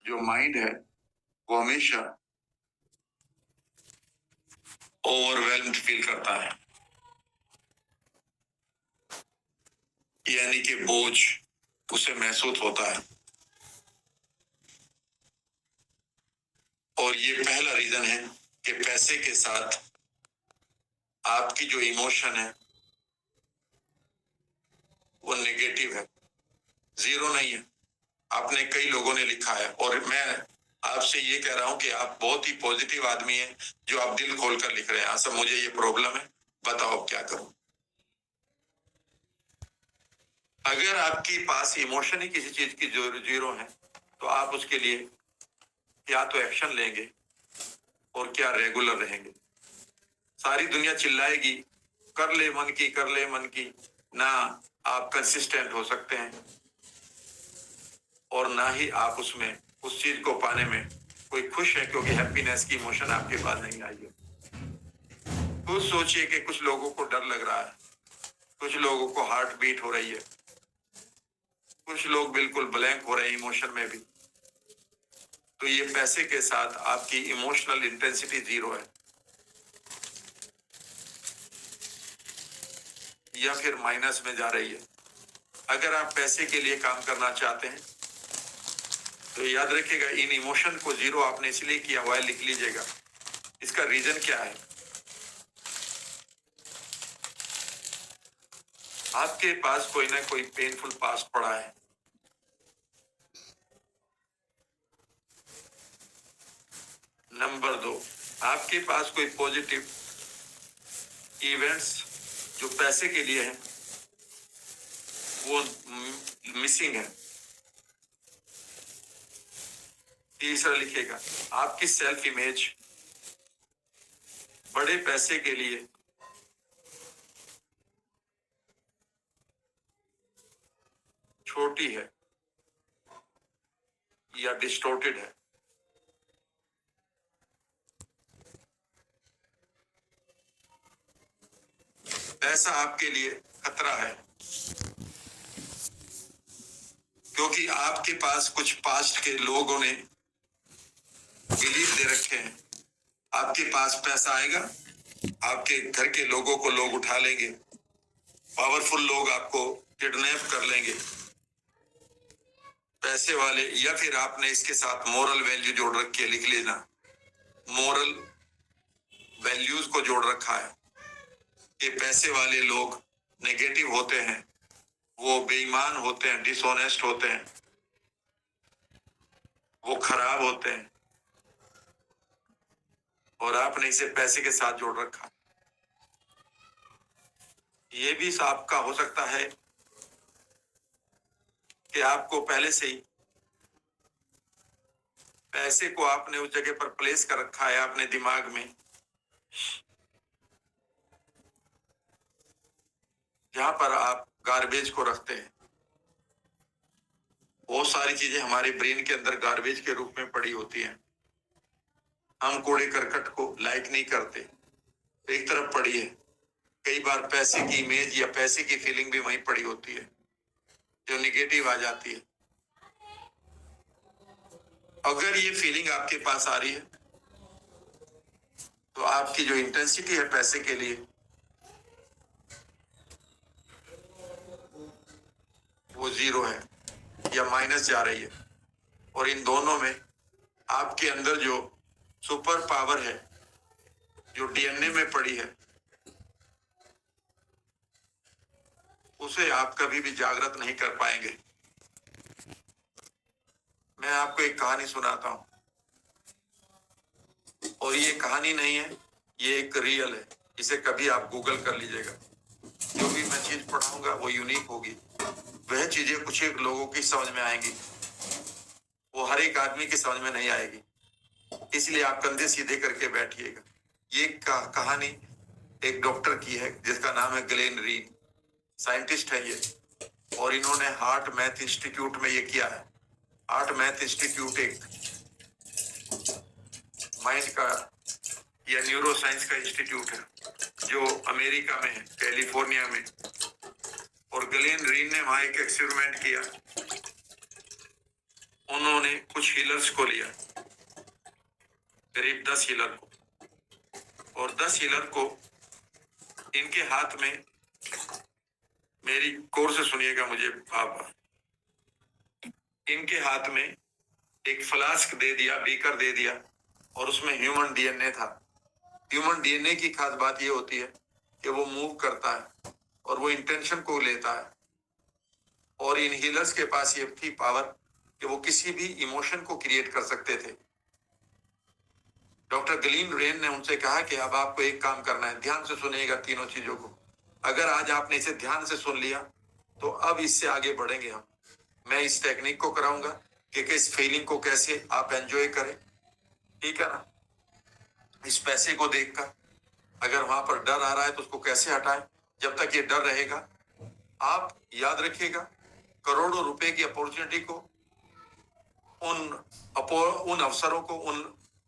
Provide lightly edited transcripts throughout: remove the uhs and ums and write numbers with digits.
जो माइंड है वो हमेशा ओवरवेल्म्ड फील करता है, यानी कि बोझ उसे महसूस होता है। और ये पहला रीजन है कि पैसे के साथ आपकी जो इमोशन है वो नेगेटिव है, जीरो नहीं है। आपने कई लोगों ने लिखा है और मैं आपसे ये कह रहा हूं कि आप बहुत ही पॉजिटिव आदमी हैं जो आप दिल खोलकर लिख रहे हैं। हाँ, सब मुझे ये प्रॉब्लम है, बताओ अब क्या करूं। अगर आपके पास इमोशन ही किसी चीज की जीरो है तो आप उसके लिए या तो एक्शन लेंगे और क्या रेगुलर रहेंगे। सारी दुनिया चिल्लाएगी कर ले मन की, कर ले मन की, ना आप कंसिस्टेंट हो सकते हैं और ना ही आप उसमें उस चीज को पाने में कोई खुश है, क्योंकि हैप्पीनेस की इमोशन आपके पास नहीं आई है। खुद सोचिए कि कुछ लोगों को डर लग रहा है, कुछ लोगों को हार्ट बीट हो रही है, कुछ लोग बिल्कुल ब्लैंक हो रहे हैं इमोशन में भी। तो ये पैसे के साथ आपकी इमोशनल इंटेंसिटी जीरो है या फिर माइनस में जा रही है। अगर आप पैसे के लिए काम करना चाहते हैं तो याद रखिएगा, इन इमोशन को जीरो आपने इसलिए किया हुआ है, लिख लीजिएगा। इसका रीजन क्या है? आपके पास कोई ना कोई पेनफुल पास्ट पड़ा है। नंबर 2, आपके पास कोई पॉजिटिव इवेंट्स जो पैसे के लिए है वो मिसिंग है। तीसरा लिखेगा, आपकी सेल्फ इमेज बड़े पैसे के लिए छोटी है या डिस्टोर्टेड है। पैसा आपके लिए खतरा है क्योंकि आपके पास कुछ पास्ट के लोगों ने बिलीफ दे रखे हैं, आपके पास पैसा आएगा, आपके घर के लोगों को लोग उठा लेंगे, पावरफुल लोग आपको किडनैप कर लेंगे, पैसे वाले। या फिर आपने इसके साथ मोरल वैल्यू जोड़ रखी है, लिख लेना, मोरल वैल्यूज को जोड़ रखा है कि पैसे वाले लोग नेगेटिव होते हैं, वो बेईमान होते हैं, डिसऑनेस्ट होते हैं, वो खराब होते हैं, और आपने इसे पैसे के साथ जोड़ रखा। ये भी आपका हो सकता है कि आपको पहले से ही पैसे को आपने उस जगह पर प्लेस कर रखा है अपने दिमाग में जहां पर आप गार्बेज को रखते हैं। बहुत सारी चीजें हमारे ब्रेन के अंदर गार्बेज के रूप में पड़ी होती हैं। हम कूड़े करकट को लाइक नहीं करते, एक तरफ पड़ी है। कई बार पैसे की इमेज या पैसे की फीलिंग भी वहीं पड़ी होती है जो निगेटिव आ जाती है। अगर ये फीलिंग आपके पास आ रही है तो आपकी जो इंटेंसिटी है पैसे के लिए वो जीरो है या माइनस जा रही है। और इन दोनों में आपके अंदर जो सुपर पावर है जो डीएनए में पड़ी है उसे आप कभी भी जागृत नहीं कर पाएंगे। मैं आपको एक कहानी सुनाता हूं और ये कहानी नहीं है, ये एक रियल है। इसे कभी आप गूगल कर लीजिएगा। जो भी मैं चीज पढ़ाऊंगा वो यूनिक होगी, वह चीजें कुछ एक लोगों की समझ में आएंगी, वो हर एक आदमी की समझ में नहीं आएगी। इसलिए आप कंधे सीधे करके बैठिएगा। ये कहानी एक डॉक्टर की है जिसका नाम है ग्लेन रीन, साइंटिस्ट है ये, और इन्होंने हार्ट मैथ इंस्टीट्यूट में ये किया है। हार्ट मैथ इंस्टीट्यूट एक माइंड का या न्यूरो साइंस का इंस्टीट्यूट है जो अमेरिका में है, कैलिफोर्निया में। और ग्लेन रीन ने वहां एक एक्सपेरिमेंट किया। उन्होंने कुछ हीलर्स को लिया, करीब 10 हीलर को, और 10 हीलर को इनके हाथ में, मेरी गौर से सुनिएगा मुझे आप, इनके हाथ में एक फ्लास्क दे दिया, बीकर दे दिया, और उसमें ह्यूमन डीएनए था। ह्यूमन डीएनए की खास बात यह होती है कि वो मूव करता है और वो इंटेंशन को लेता है, और इन हीलर्स के पास ये थी पावर कि वो किसी भी इमोशन को क्रिएट कर सकते थे। डॉक्टर गलीन रेन ने उनसे कहा कि अब आपको एक काम करना है, ध्यान से सुनिएगा तीनों चीजों को। अगर आज आपने इसे ध्यान से सुन लिया तो अब इससे आगे बढ़ेंगे हम। मैं इस टेक्निक को कराऊंगा कि इस फीलिंग को कैसे आप एंजॉय करें, ठीक है ना। इस पैसे को देखकर अगर वहां पर डर आ रहा है तो उसको कैसे हटाएं। जब तक ये डर रहेगा, आप याद रखिएगा, करोड़ों रुपए की अपॉर्चुनिटी को, उन अवसरों को, उन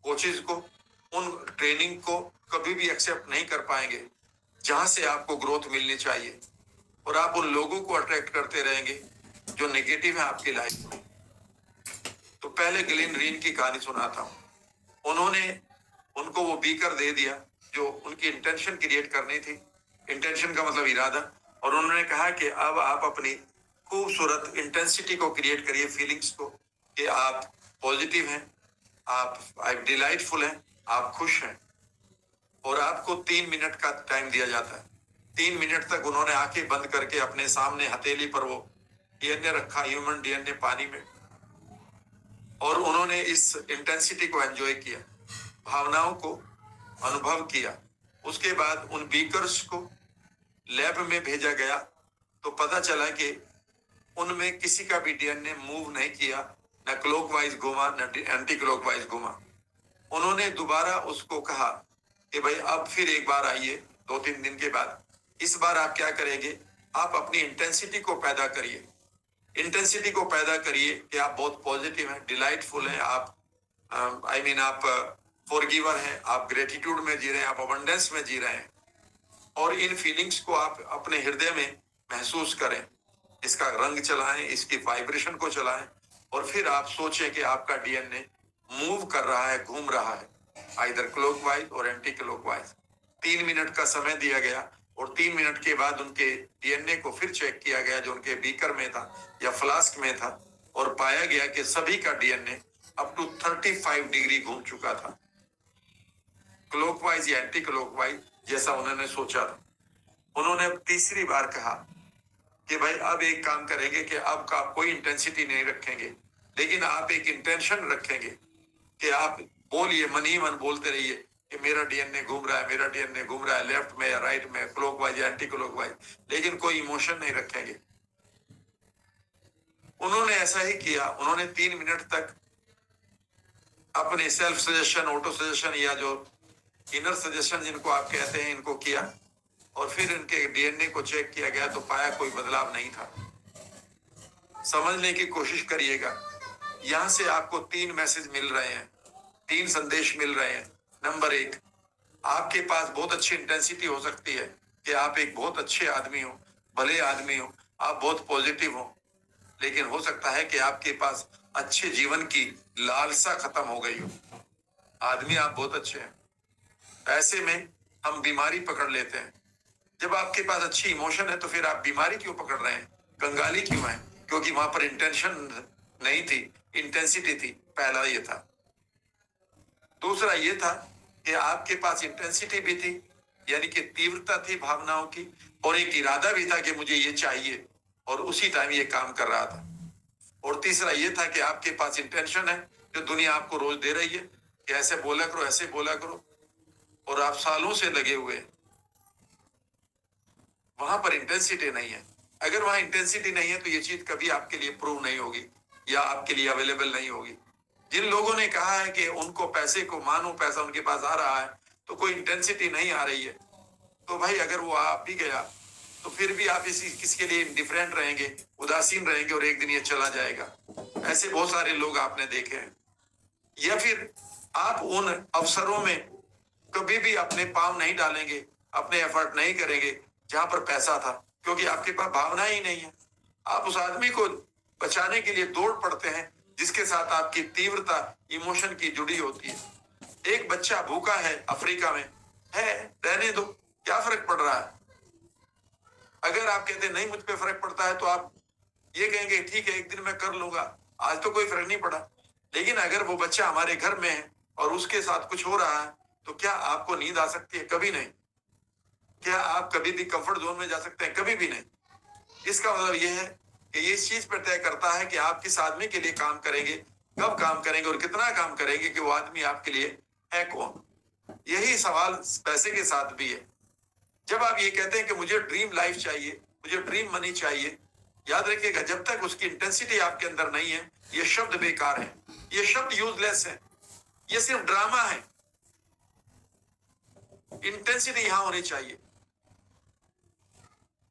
कोचेज को, उन ट्रेनिंग को कभी भी एक्सेप्ट नहीं कर पाएंगे जहां से आपको ग्रोथ मिलनी चाहिए, और आप उन लोगों को अट्रैक्ट करते रहेंगे जो नेगेटिव है आपकी लाइफ में। तो पहले ग्लेन रीन की कहानी सुनाता हूं। उन्होंने उनको वो बीकर दे दिया जो उनकी इंटेंशन क्रिएट करनी थी, इंटेंशन का मतलब इरादा, और उन्होंने कहा कि अब आप अपनी खूबसूरत इंटेंसिटी को क्रिएट करिए, फीलिंग्स को, कि आप पॉजिटिव हैं, आप डिलाइटफुल हैं, आप खुश हैं, और आपको 3 मिनट का टाइम दिया जाता है। 3 मिनट तक उन्होंने आंखें बंद करके अपने सामने हथेली पर वो डीएनए रखा, ह्यूमन डीएनए पानी में, और उन्होंने इस इंटेंसिटी को एंजॉय किया, भावनाओं को अनुभव किया। उसके बाद उन बीकर्स को लैब में भेजा गया तो पता चला कि उनमें किसी का भी डीएनए मूव नहीं किया, न क्लॉकवाइज घुमा न एंटी क्लॉकवाइज घुमा। उन्होंने दोबारा उसको कहा कि भाई अब फिर एक बार आइए 2-3 दिन के बाद, इस बार आप क्या करेंगे, आप अपनी इंटेंसिटी को पैदा करिए, इंटेंसिटी को पैदा करिए कि आप बहुत पॉजिटिव हैं, डिलाइटफुल हैं, आप आप फॉरगिवर हैं, आप ग्रेटिट्यूड में जी रहे हैं, आप अबंडेंस में जी रहे हैं, और इन फीलिंग्स को आप अपने हृदय में महसूस करें, इसका रंग चलाएं, इसकी वाइब्रेशन को चलाएं, और फिर आप सोचें कि आपका डीएनए मूव कर रहा है, घूम रहा है, आइदर क्लॉकवाइज और एंटी क्लॉकवाइज। 3 मिनट का समय दिया गया, और 3 मिनट के बाद उनके डीएनए को फिर चेक किया गया जो उनके बीकर में था या फ्लास्क में था, और पाया गया कि सभी का डीएनए अप टू 35 डिग्री घूम चुका था, क्लॉकवाइज या एंटी क्लॉकवाइज, जैसा उन्होंने सोचा था। उन्होंने तीसरी बार कहा कि भाई अब एक काम करेंगे कि अब का कोई इंटेंसिटी नहीं रखेंगे, लेकिन आप एक इंटेंशन रखेंगे कि आप बोलिए, मन ही मन बोलते रहिए कि मेरा डीएनए घूम रहा है, मेरा डीएनए घूम रहा है, लेफ्ट में या राइट में, क्लॉकवाइज या एंटी क्लॉकवाइज, लेकिन कोई इमोशन नहीं रखेंगे। उन्होंने ऐसा ही किया। उन्होंने 3 मिनट तक अपने सेल्फ सजेशन, ऑटो सजेशन, या जो इनर सजेशन जिनको आप कहते हैं, इनको किया, और फिर इनके डीएनए को चेक किया गया तो पाया कोई बदलाव नहीं था। समझने की कोशिश करिएगा, यहां से आपको 3 मैसेज मिल रहे हैं, 3 संदेश मिल रहे हैं। नंबर 1, आपके पास बहुत अच्छी इंटेंसिटी हो सकती है कि आप एक बहुत अच्छे आदमी हो, भले आदमी हो, आप बहुत पॉजिटिव हो, लेकिन हो सकता है कि आपके पास अच्छे जीवन की लालसा खत्म हो गई हो। आदमी आप बहुत अच्छे हैं, ऐसे में हम बीमारी पकड़ लेते हैं। जब आपके पास अच्छी इमोशन है तो फिर आप बीमारी क्यों पकड़ रहे हैं, कंगाली क्यों है? क्योंकि वहां पर इंटेंशन नहीं थी, इंटेंसिटी थी। पहला ये था। दूसरा ये था कि आपके पास इंटेंसिटी भी थी, यानी कि तीव्रता थी भावनाओं की, और एक इरादा भी था कि मुझे ये चाहिए, और उसी टाइम ये काम कर रहा था। और तीसरा ये था कि आपके पास इंटेंशन है जो दुनिया आपको रोज दे रही है कि ऐसे बोला करो, ऐसे बोला करो, और आप सालों से लगे हुए हैं। वहां पर इंटेंसिटी नहीं है। अगर वहां इंटेंसिटी नहीं है तो ये चीज कभी आपके लिए प्रूव नहीं होगी या आपके लिए अवेलेबल नहीं होगी। जिन लोगों ने कहा है कि उनको पैसे को मानो, पैसा उनके पास आ रहा है तो कोई इंटेंसिटी नहीं आ रही है, तो भाई अगर वो आ भी गया तो फिर भी आप किसके लिए इंडिफरेंट रहेंगे, उदासीन रहेंगे, और एक दिन ये चला जाएगा। ऐसे बहुत सारे लोग आपने देखे हैं। या फिर आप उन अवसरों में कभी भी अपने पाँव नहीं डालेंगे, अपने एफर्ट नहीं करेंगे जहां पर पैसा था, क्योंकि आपके पास भावना ही नहीं है। आप उस आदमी को बचाने के लिए दौड़ पड़ते हैं जिसके साथ आपकी तीव्रता इमोशन की जुड़ी होती है। एक बच्चा भूखा है अफ्रीका में, है, रहने दो, क्या फर्क पड़ रहा है? अगर आप कहते नहीं मुझ पे फर्क पड़ता है, तो आप ये कहेंगे ठीक है एक दिन मैं कर लूंगा, आज तो कोई फर्क नहीं पड़ा। लेकिन अगर वो बच्चा हमारे घर में है और उसके साथ कुछ हो रहा है, तो क्या आपको नींद आ सकती है? कभी नहीं। क्या आप कभी भी कंफर्ट जोन में जा सकते हैं? कभी भी नहीं। इसका मतलब यह है कि ये इस चीज पर तय करता है कि आप किस आदमी के लिए काम करेंगे, कब काम करेंगे और कितना काम करेंगे, कि वो आदमी आपके लिए है कौन। यही सवाल पैसे के साथ भी है। जब आप ये कहते हैं कि मुझे ड्रीम लाइफ चाहिए, मुझे ड्रीम मनी चाहिए, याद रखिएगा जब तक उसकी इंटेंसिटी आपके अंदर नहीं है, ये शब्द बेकार है, ये शब्द यूजलेस है, ये सिर्फ ड्रामा है। इंटेंसिटी यहां होनी चाहिए,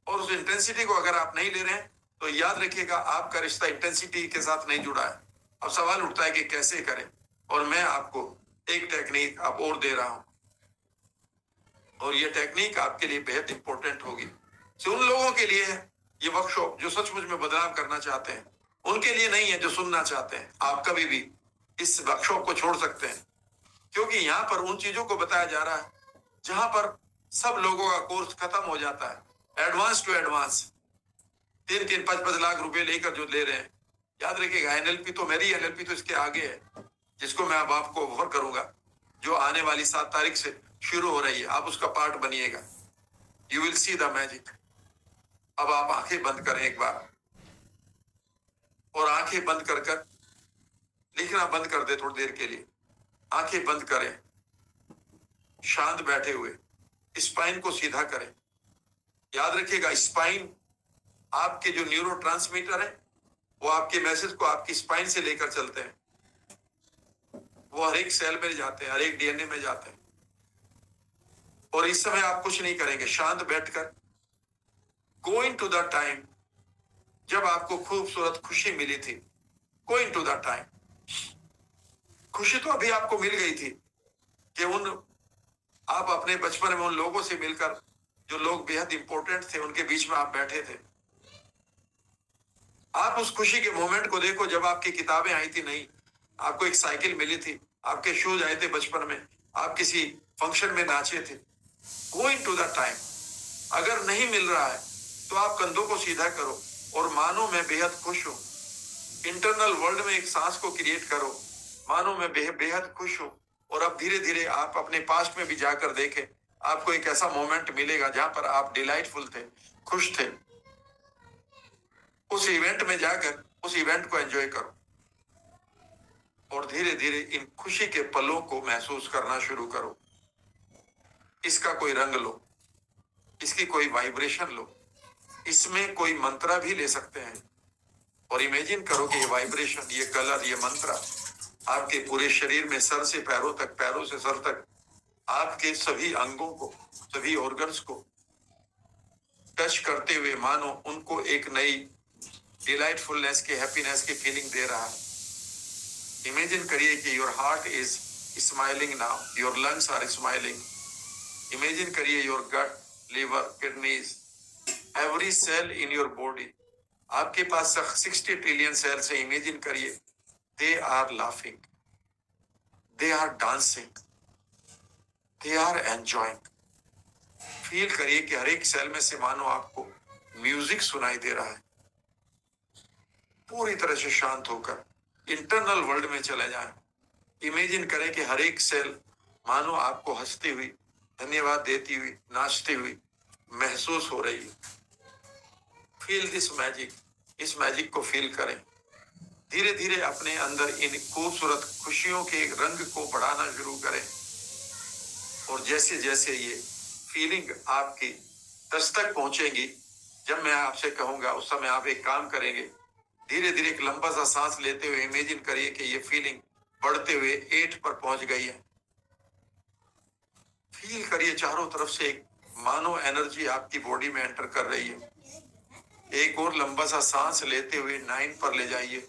और उस इंटेंसिटी को अगर आप नहीं ले रहे हैं, तो याद रखिएगा आपका रिश्ता इंटेंसिटी के साथ नहीं जुड़ा है। अब सवाल उठता है कि कैसे करें, और मैं आपको एक टेक्निक अब और दे रहा हूं, और ये टेक्निक आपके लिए बेहद इंपॉर्टेंट होगी। उन लोगों के लिए है ये वर्कशॉप जो सचमुच में बदलाव करना चाहते हैं, उनके लिए नहीं है जो सुनना चाहते हैं। आप कभी भी इस वर्कशॉप को छोड़ सकते हैं, क्योंकि यहाँ पर उन चीजों को बताया जा रहा है जहां पर सब लोगों का कोर्स खत्म हो जाता है। एडवांस टू एडवांस 3-5 लाख रुपए लेकर जो ले रहे हैं, याद रखिएगा एनएलपी तो, मेरी एनएलपी तो इसके आगे है, जिसको मैं अब आपको ऑफर करूंगा, जो आने वाली 7 तारीख से शुरू हो रही है। आप उसका पार्ट बनिएगा, you will see the magic. अब आप आंखें बंद करें एक बार, और आंखें बंद कर कर लिखना बंद कर दे थोड़ी देर के लिए। आंखें बंद करें, शांत बैठे हुए, स्पाइन को सीधा करें। याद रखिएगा स्पाइन आपके जो न्यूरोट्रांसमीटर है, वो आपके मैसेज को आपकी स्पाइन से लेकर चलते हैं, वो हर एक सेल में जाते हैं, हर एक डीएनए में जाते हैं। और इस समय आप कुछ नहीं करेंगे, शांत बैठकर गोइंग टू द टाइम जब आपको खूबसूरत खुशी मिली थी। गोइंग टू द टाइम, खुशी तो अभी आपको मिल गई थी कि आप अपने बचपन में उन लोगों से मिलकर, जो लोग बेहद इंपॉर्टेंट थे, उनके बीच में आप बैठे थे। आप उस खुशी के मोमेंट को देखो जब आपकी किताबें आई थी, नहीं, आपको एक साइकिल मिली थी, आपके शूज आए थे बचपन में, आप किसी फंक्शन में नाचे थे। Going to the time. अगर नहीं मिल रहा है तो आप कंधों को सीधा करो और मानो मैं बेहद खुश हूं। इंटरनल वर्ल्ड में एक सांस को क्रिएट करो, मानो मैं बेहद खुश हूं। और अब धीरे धीरे आप अपने पास्ट में भी जाकर देखें, आपको एक ऐसा मोमेंट मिलेगा जहां पर आप डिलाइटफुल थे, खुश थे। उस इवेंट में जाकर उस इवेंट को एंजॉय करो, और धीरे धीरे इन खुशी के पलों को महसूस करना शुरू करो। इसका कोई रंग लो, इसकी कोई वाइब्रेशन लो, इसमें कोई मंत्रा भी ले सकते हैं, और इमेजिन करो कि ये वाइब्रेशन, ये कलर, ये मंत्र आपके पूरे शरीर में, सर से पैरों तक, पैरों से सर तक, आपके सभी अंगों को, सभी ऑर्गन्स को टच करते हुए मानो उनको एक नई डिलाइटफुलनेस की, हैप्पीनेस की फीलिंग दे रहा है। इमेजिन करिए कि your heart is smiling now, your lungs are smiling. Imagine करिए your gut, liver, kidneys, every cell in your body, आपके पास 60 ट्रिलियन सेल्स है। इमेजिन करिए they are laughing, they are dancing, they are enjoying. Feel करिए कि हर एक cell में से मानो आपको म्यूजिक सुनाई दे रहा है। पूरी तरह से शांत होकर इंटरनल वर्ल्ड में चले जाएं। इमेजिन करें कि हर एक सेल मानो आपको हंसती हुई, धन्यवाद देती हुई, नाचती हुई महसूस हो रही है। फील दिस मैजिक, इस मैजिक को फील करें। धीरे धीरे अपने अंदर इन खूबसूरत खुशियों के रंग को बढ़ाना शुरू करें, और जैसे जैसे ये फीलिंग आपकी दस्तक पहुंचेगी, जब मैं आपसे कहूंगा उस समय आप एक काम करेंगे, धीरे धीरे एक लंबा सा सांस लेते हुए इमेजिन करिए कि ये फीलिंग बढ़ते हुए 8 पर पहुंच गई है। फील करिए चारों तरफ से एक मानो एनर्जी आपकी बॉडी में एंटर कर रही है। एक और लंबा सा सांस लेते हुए 9 पर ले जाइए।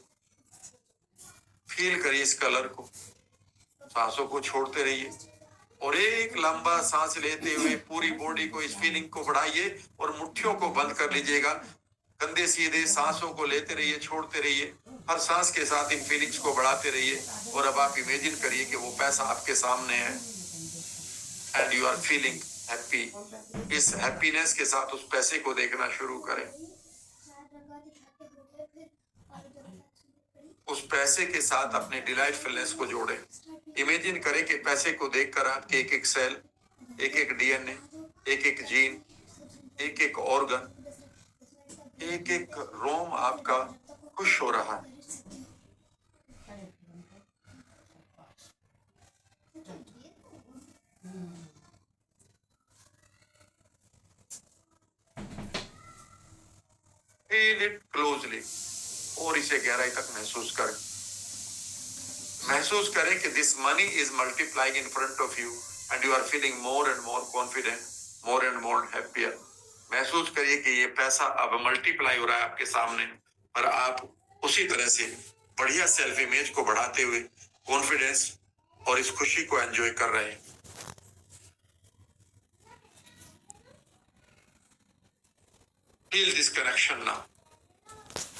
फील करिए इस कलर को, सांसों को छोड़ते रहिए, और एक लंबा सांस लेते हुए पूरी बॉडी को, इस फीलिंग को बढ़ाइए, और मुट्ठियों को बंद कर लीजिएगा। कंधे सीधे, सांसों को लेते रहिए, छोड़ते रहिए, हर सांस के साथ इन फीलिंग्स को बढ़ाते रहिए। और अब आप इमेजिन करिए कि वो पैसा आपके सामने है and you are feeling happy. इस हैप्पीनेस के साथ उस पैसे को देखना शुरू करें। उस पैसे के साथ अपने डिलाइटफुलनेस को जोड़ें। इमेजिन करें कि पैसे को देखकर आपके एक एक सेल, एक एक डीएनए, एक एक जीन, एक एक ऑर्गन, एक एक रोम आपका खुश हो रहा है। फील इट क्लोजली और इसे गहराई तक महसूस करें। महसूस करें कि this money is multiplying in front of you and you are feeling more and more confident, more and more happier. महसूस करिए कि ये पैसा अब मल्टीप्लाई हो रहा है आपके सामने, और आप उसी तरह से बढ़िया सेल्फ इमेज को बढ़ाते हुए कॉन्फिडेंस और इस खुशी को एंजॉय कर रहे हैं। Feel this connection now.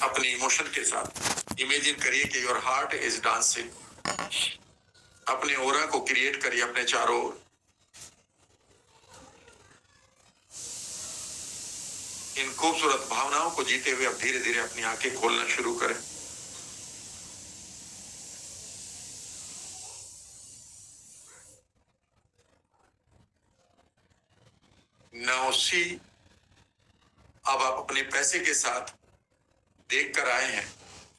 अपने इमोशन के साथ इमेजिन करिए कि योर हार्ट इज डांसिंग। अपने ओरा को क्रिएट करिए अपने चारों ओर। इन खूबसूरत भावनाओं को जीते हुए अब धीरे धीरे अपनी आंखें खोलना शुरू करें। नाउ सी, अब आप अपने पैसे के साथ देख कर आए हैं।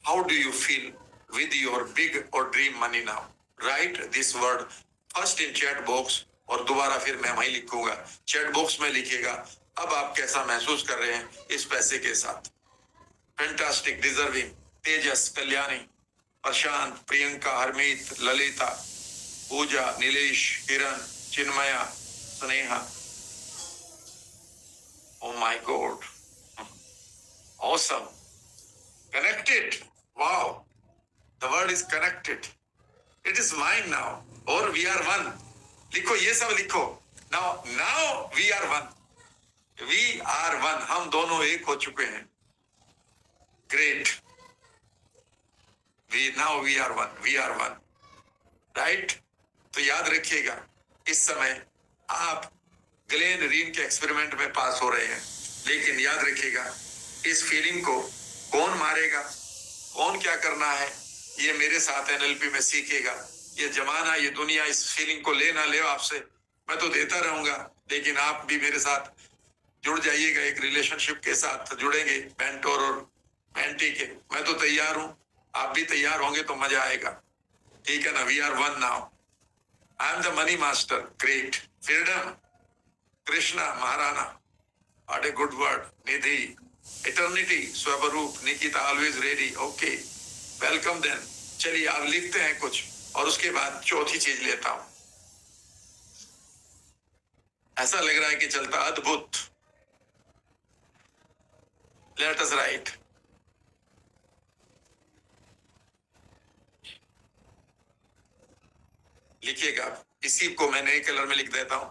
How do you feel with your big और dream money now? Write this word first in chat box, और दोबारा फिर मैं वहीं लिखूंगा, चैट बॉक्स में लिखिएगा अब आप कैसा महसूस कर रहे हैं इस पैसे के साथ। Fantastic, deserving, Tejas, Kalyani, Prashant, Priyanka, Harmeet, Lalita, Pooja, Nilesh, Kiran, Chinmaya, Sneha. Oh my God. Awesome. Connected. Wow. The word is connected. It is mine now. Or we are one. लिखो, ये सब लिखो। Now we are one. We are one. हम दोनों एक हो चुके हैं। Great. Now we are one. We are one. Right? तो याद रखिएगा, इस समय आप ग्लेन रीन के एक्सपेरिमेंट में पास हो रहे हैं, लेकिन याद रखिएगा इस फीलिंग को कौन मारेगा, कौन क्या करना है, ये मेरे साथ एनएलपी में सीखेगा। ये जमाना, ये दुनिया इस फीलिंग को ले ना ले आपसे, मैं तो देता रहूंगा, लेकिन आप भी मेरे साथ जुड़ जाइएगा। एक रिलेशनशिप के साथ जुड़ेंगे, मेंटोर और मेंटी के। मैं तो तैयार हूं, आप भी तैयार होंगे तो मजा आएगा। ठीक है ना? We are one now. I am the money master. Great. Freedom, Krishna, Maharana, what a good word. Nidhi, eternity, Swaroop, Nikita, always ready. Okay, welcome then. चलिए आप लिखते हैं कुछ, और उसके बाद चौथी चीज लेता हूं। ऐसा लग रहा है कि चलता अद्भुत। Let us write. लिखिएगा, इसी को मैं नए कलर में लिख देता हूं।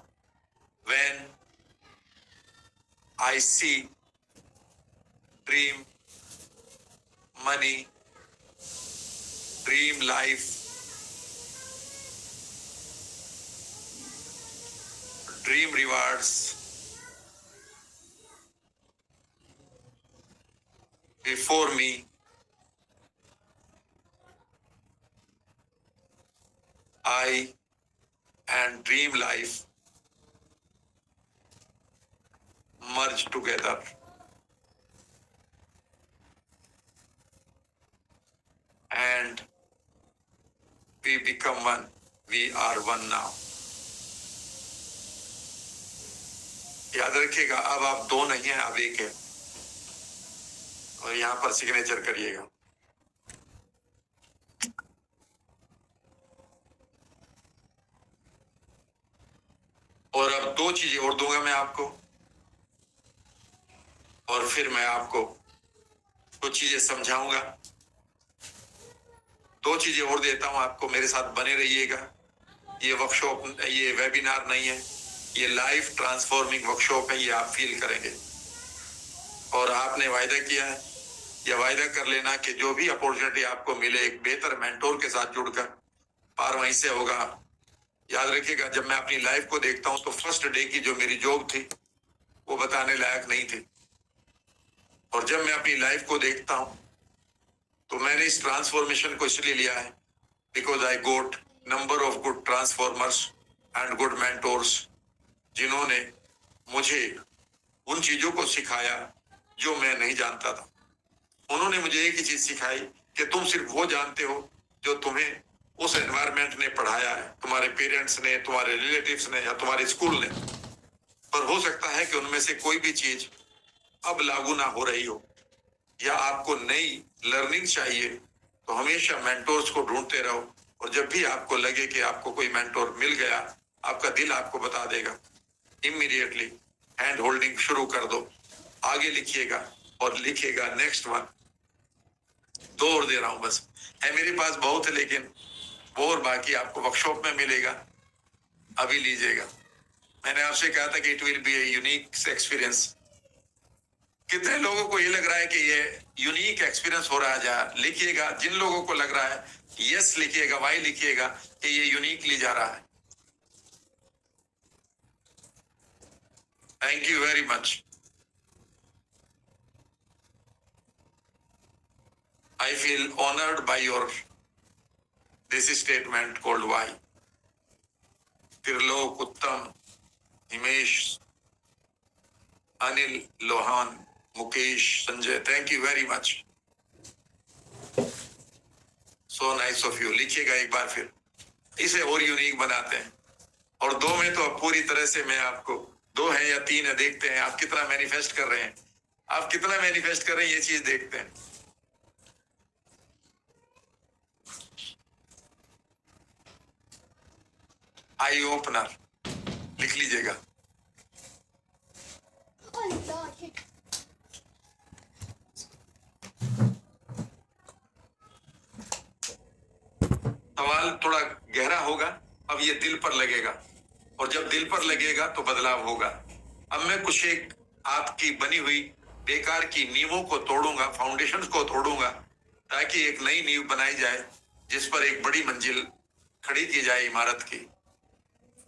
When I see dream money, dream life, dream rewards before me, I and dream life merge together. And we become one. We are one now. याद रखिएगा, अब आप दो नहीं हैं, आप एक है। और यहां पर सिग्नेचर करिएगा। और अब दो चीजें और दूंगा मैं आपको, और फिर मैं आपको कुछ चीजें समझाऊंगा। दो चीजें और देता हूं आपको, मेरे साथ बने रहिएगा। ये वर्कशॉप, ये वेबिनार नहीं है, ये लाइफ ट्रांसफॉर्मिंग वर्कशॉप है, ये आप फील करेंगे। और आपने वायदा किया है, यह वायदा कर लेना कि जो भी अपॉर्चुनिटी आपको मिले एक बेहतर मेंटोर के साथ जुड़कर पार वहीं से होगा। याद रखिएगा, जब मैं अपनी लाइफ को देखता हूं तो फर्स्ट डे की जो मेरी जॉब थी वो बताने लायक नहीं थी, और जब मैं अपनी लाइफ को देखता हूं तो मैंने इस ट्रांसफॉर्मेशन को इसलिए लिया है because I got number of good transformers and good mentors, जिन्होंने मुझे उन चीजों को सिखाया जो मैं नहीं जानता था। उन्होंने मुझे एक ही चीज सिखाई कि तुम सिर्फ वो जानते हो जो तुम्हें उस एनवायरनमेंट ने पढ़ाया है, तुम्हारे पेरेंट्स ने, तुम्हारे रिलेटिव्स ने या तुम्हारे स्कूल ने। पर हो सकता है कि उनमें से कोई भी चीज अब लागू ना हो रही हो, या आपको नई लर्निंग चाहिए, तो हमेशा मेंटोर्स को ढूंढते रहो। और जब भी आपको लगे कि आपको कोई मेंटोर मिल गया, आपका दिल आपको बता देगा, इमीडिएटली हैंड होल्डिंग शुरू कर दो। आगे लिखिएगा और लिखिएगा नेक्स्ट वन। दो और दे रहा हूं बस, है मेरे पास बहुत है, लेकिन वो और बाकी आपको वर्कशॉप में मिलेगा, अभी लीजिएगा। मैंने आपसे कहा था कि it will be a unique experience. कितने लोगों को ये लग रहा है कि ये यूनिक एक्सपीरियंस हो रहा है? जा लिखिएगा, जिन लोगों को लग रहा है यस लिखिएगा, वाई लिखिएगा कि ये यूनिकली जा रहा है। Thank you very much. I feel honored by your this statement called why. Trilok, Uttam, Himesh, Anil, Lohan, Mukesh, Sanjay, thank you very much. So nice of you. लिखिएगा एक बार फिर, इसे और यूनिक बनाते हैं। और दो में तो अब पूरी तरह से मैं आपको, दो है या तीन है, देखते हैं आप कितना मैनिफेस्ट कर रहे हैं। आप कितना मैनिफेस्ट कर रहे हैं ये चीज देखते हैं। आई ओपनर लिख लीजिएगा। सवाल थोड़ा गहरा होगा, अब ये दिल पर लगेगा, और जब दिल पर लगेगा तो बदलाव होगा। अब मैं कुछ एक आपकी बनी हुई बेकार की नींवों को तोड़ूंगा, फाउंडेशन को तोड़ूंगा, ताकि एक नई नींव बनाई जाए जिस पर एक बड़ी मंजिल खड़ी की जाए इमारत की।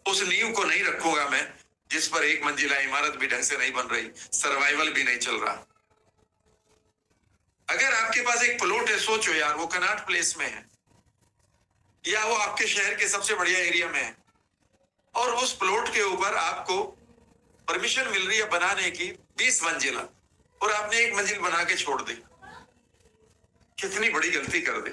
उस नींव को नहीं रखूंगा मैं जिस पर एक मंजिला इमारत भी ढंग से नहीं बन रही, सर्वाइवल भी नहीं चल रहा। अगर आपके पास एक प्लॉट है, सोचो यार, वो कनॉट प्लेस में है या वो आपके शहर के सबसे बढ़िया एरिया में है, और उस प्लॉट के ऊपर आपको परमिशन मिल रही है बनाने की 20 मंजिला, और आपने एक मंजिल बना के छोड़ दी। कितनी बड़ी गलती कर दी।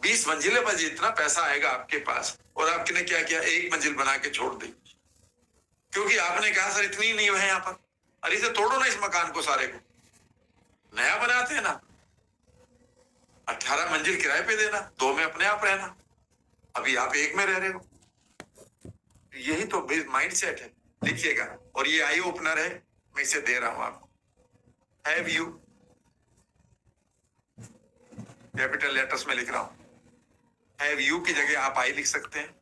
20 मंजिले पर जितना पैसा आएगा आपके पास, और आपने क्या किया, एक मंजिल बना के छोड़ दी, क्योंकि आपने कहा सर इतनी नहीं है यहाँ पर। अरे इसे तोड़ो ना, इस मकान को सारे को नया बनाते हैं ना। 18 मंजिल किराए पे देना, 2 में अपने आप रहना, अभी आप एक में रह रहे हो। यही तो माइंड सेट है। लिखिएगा, और ये आई ओपनर है, मैं इसे दे रहा हूं आपको। हैव यू, कैपिटल लेटर्स में लिख रहा हूं। हैव यू की जगह आप आई लिख सकते हैं,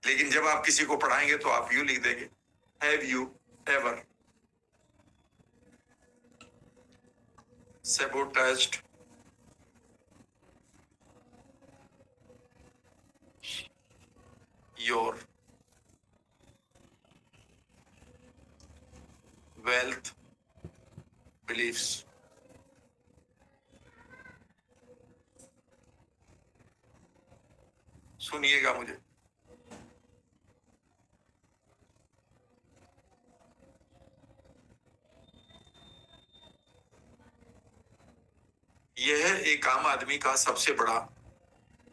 लेकिन जब आप किसी को पढ़ाएंगे तो आप यू लिख देंगे। Have you ever sabotaged your wealth beliefs? सुनिएगा मुझे। यह एक आम आदमी का सबसे बड़ा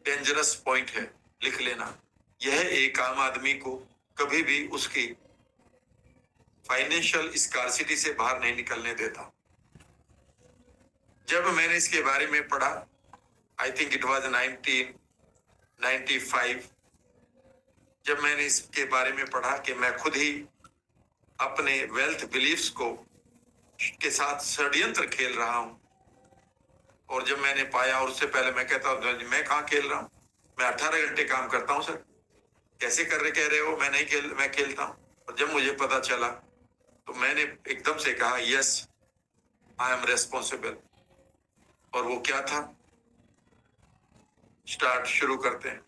डेंजरस पॉइंट है, लिख लेना। यह एक आम आदमी को कभी भी उसकी फाइनेंशियल स्कार्सिटी से बाहर नहीं निकलने देता। जब मैंने इसके बारे में पढ़ा, आई थिंक इट वाज 1995, जब मैंने इसके बारे में पढ़ा कि मैं खुद ही अपने वेल्थ बिलीफ्स को के साथ षड्यंत्र खेल रहा हूं, और जब मैंने पाया, और उससे पहले मैं कहता हूं मैं कहाँ खेल रहा हूं, मैं 18 घंटे काम करता हूं सर, कैसे कह रहे हो, मैं नहीं खेल, मैं खेलता हूं। और जब मुझे पता चला तो मैंने एकदम से कहा यस, आई एम रेस्पॉन्सिबल। और वो क्या था? स्टार्ट, शुरू करते हैं।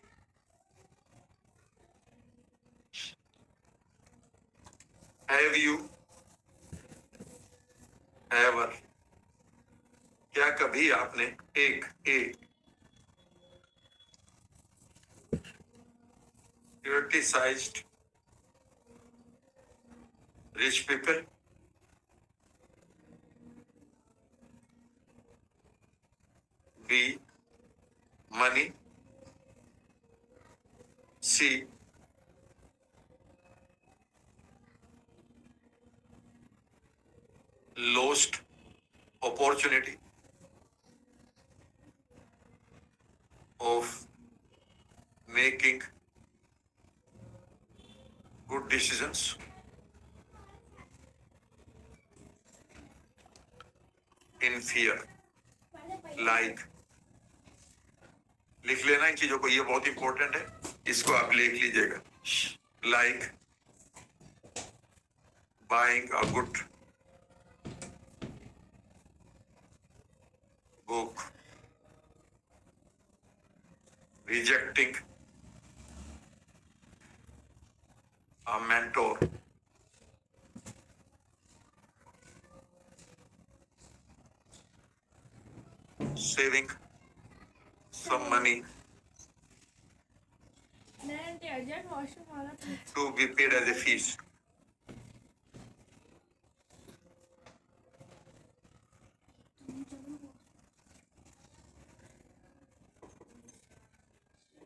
हैव यू एवर, क्या कभी आपने एक criticized rich people? Be money, see lost opportunity of making good decisions? In fear, like, लिख लेना इन चीजों को, ये बहुत इंपॉर्टेंट है, इसको आप लिख लीजिएगा। Like buying a good book, rejecting a mentor, saving some money to be paid as a fees.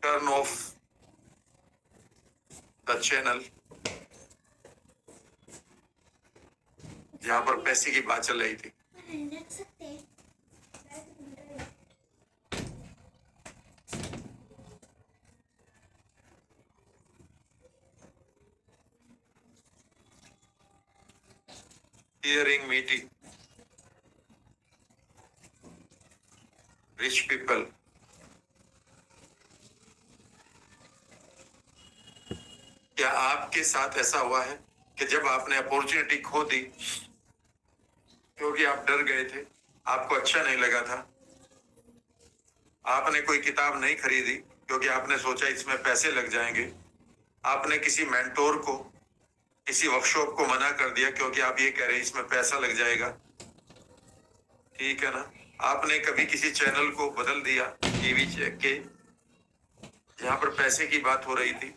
Turn off the channel जहां पर पैसे की बात चल रही थी। Hearing meeting rich people, क्या आपके साथ ऐसा हुआ है कि जब आपने अपॉर्चुनिटी खो दी क्योंकि आप डर गए थे, आपको अच्छा नहीं लगा था, आपने कोई किताब नहीं खरीदी क्योंकि आपने सोचा इसमें पैसे लग जाएंगे, आपने किसी मेंटोर को, किसी वर्कशॉप को मना कर दिया क्योंकि आप ये कह रहे हैं इसमें पैसा लग जाएगा, ठीक है ना? आपने कभी किसी चैनल को बदल दिया टीवी के, जहां पर पैसे की बात हो रही थी,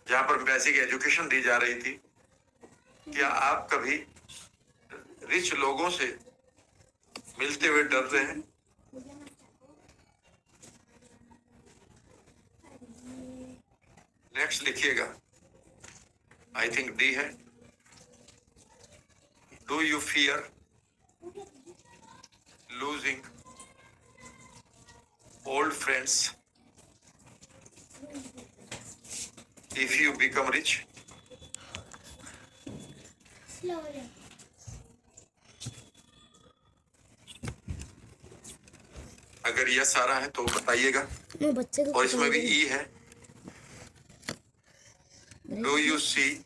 जहां पर पैसे की एजुकेशन दी जा रही थी। क्या आप कभी रिच लोगों से मिलते हुए डर रहे हैं? नेक्स्ट लिखिएगा, आई थिंक डी है। Do you fear losing old friends if you become rich? अगर यह सारा है तो बताइएगा। और इसमें भी ई है। डू यू सी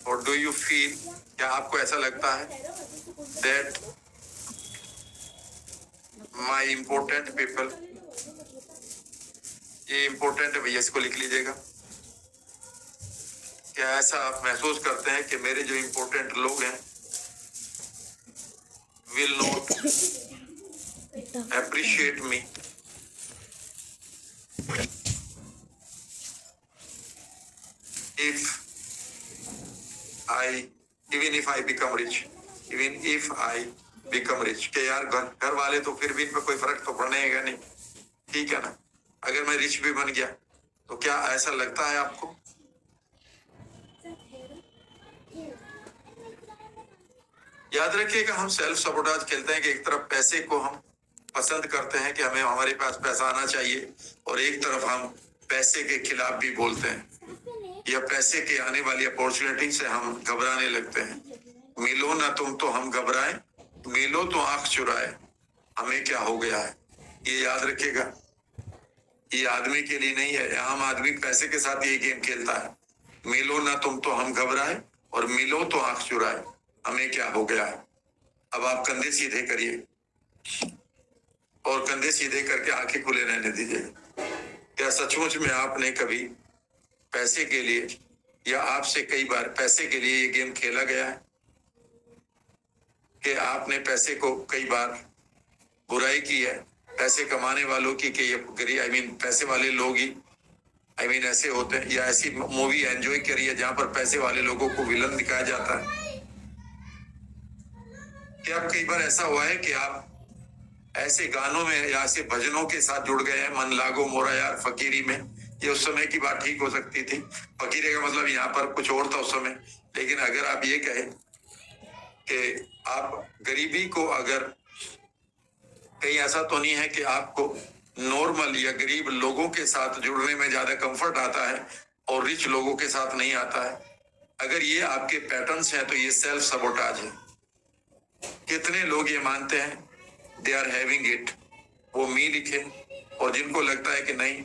और डू यू फील, क्या आपको ऐसा लगता है दैट माई इम्पोर्टेंट पीपल, ये इम्पोर्टेंट है भैया, इसको लिख लीजिएगा। क्या ऐसा आप महसूस करते हैं कि मेरे जो इम्पोर्टेंट लोग हैं will not appreciate me if even if I become rich, even if I become rich, कि यार घर वाले तो फिर भी इन पर कोई फर्क तो पड़ेगा नहीं, ठीक है ना? अगर मैं रिच भी बन गया तो क्या ऐसा लगता है आपको? याद रखिएगा, हम सेल्फ सबोटाज खेलते हैं कि एक तरफ पैसे को हम पसंद करते हैं कि हमें हमारे पास पैसा आना चाहिए, और एक तरफ हम पैसे के खिलाफ भी बोलते हैं, या पैसे के आने वाली अपॉर्चुनिटी से हम घबराने लगते हैं। मिलो ना तुम तो हम घबराए, मिलो तो आंख चुराए, हमें क्या हो गया है? ये याद रखिएगा, ये आदमी के लिए नहीं है, आम आदमी पैसे के साथ ये गेम खेलता है। मिलो ना तुम तो हम घबराए और मिलो तो आंख चुराए, हमें क्या हो गया है? अब आप कंधे सीधे करिए और कंधे सीधे करके आंखें खुले रहने दीजिए। क्या सचमुच में आपने कभी पैसे के लिए या आपसे कई बार पैसे के लिए ये गेम खेला गया है कि आपने पैसे को कई बार बुराई की है, पैसे कमाने वालों की कि ये गरीब पैसे वाले लोग ही ऐसे होते हैं, या ऐसी मूवी एंजॉय करी है जहां पर पैसे वाले लोगों को विलन दिखाया जाता है? क्या कई बार ऐसा हुआ है कि आप ऐसे गानों में या ऐसे भजनों के साथ जुड़ गए हैं, मन लागो मोरा यार फकीरी में? ये उस समय की बात ठीक हो सकती थी, फकीरी का मतलब यहाँ पर कुछ और था उस समय। लेकिन अगर आप ये कहें कि आप गरीबी को, अगर कहीं ऐसा तो नहीं है कि आपको नॉर्मल या गरीब लोगों के साथ जुड़ने में ज्यादा कंफर्ट आता है और रिच लोगों के साथ नहीं आता है? अगर ये आपके पैटर्न्स हैं तो ये सेल्फ सबोटाज है। कितने लोग ये मानते हैं दे आर हैविंग इट, वो मी लिखे, और जिनको लगता है कि नहीं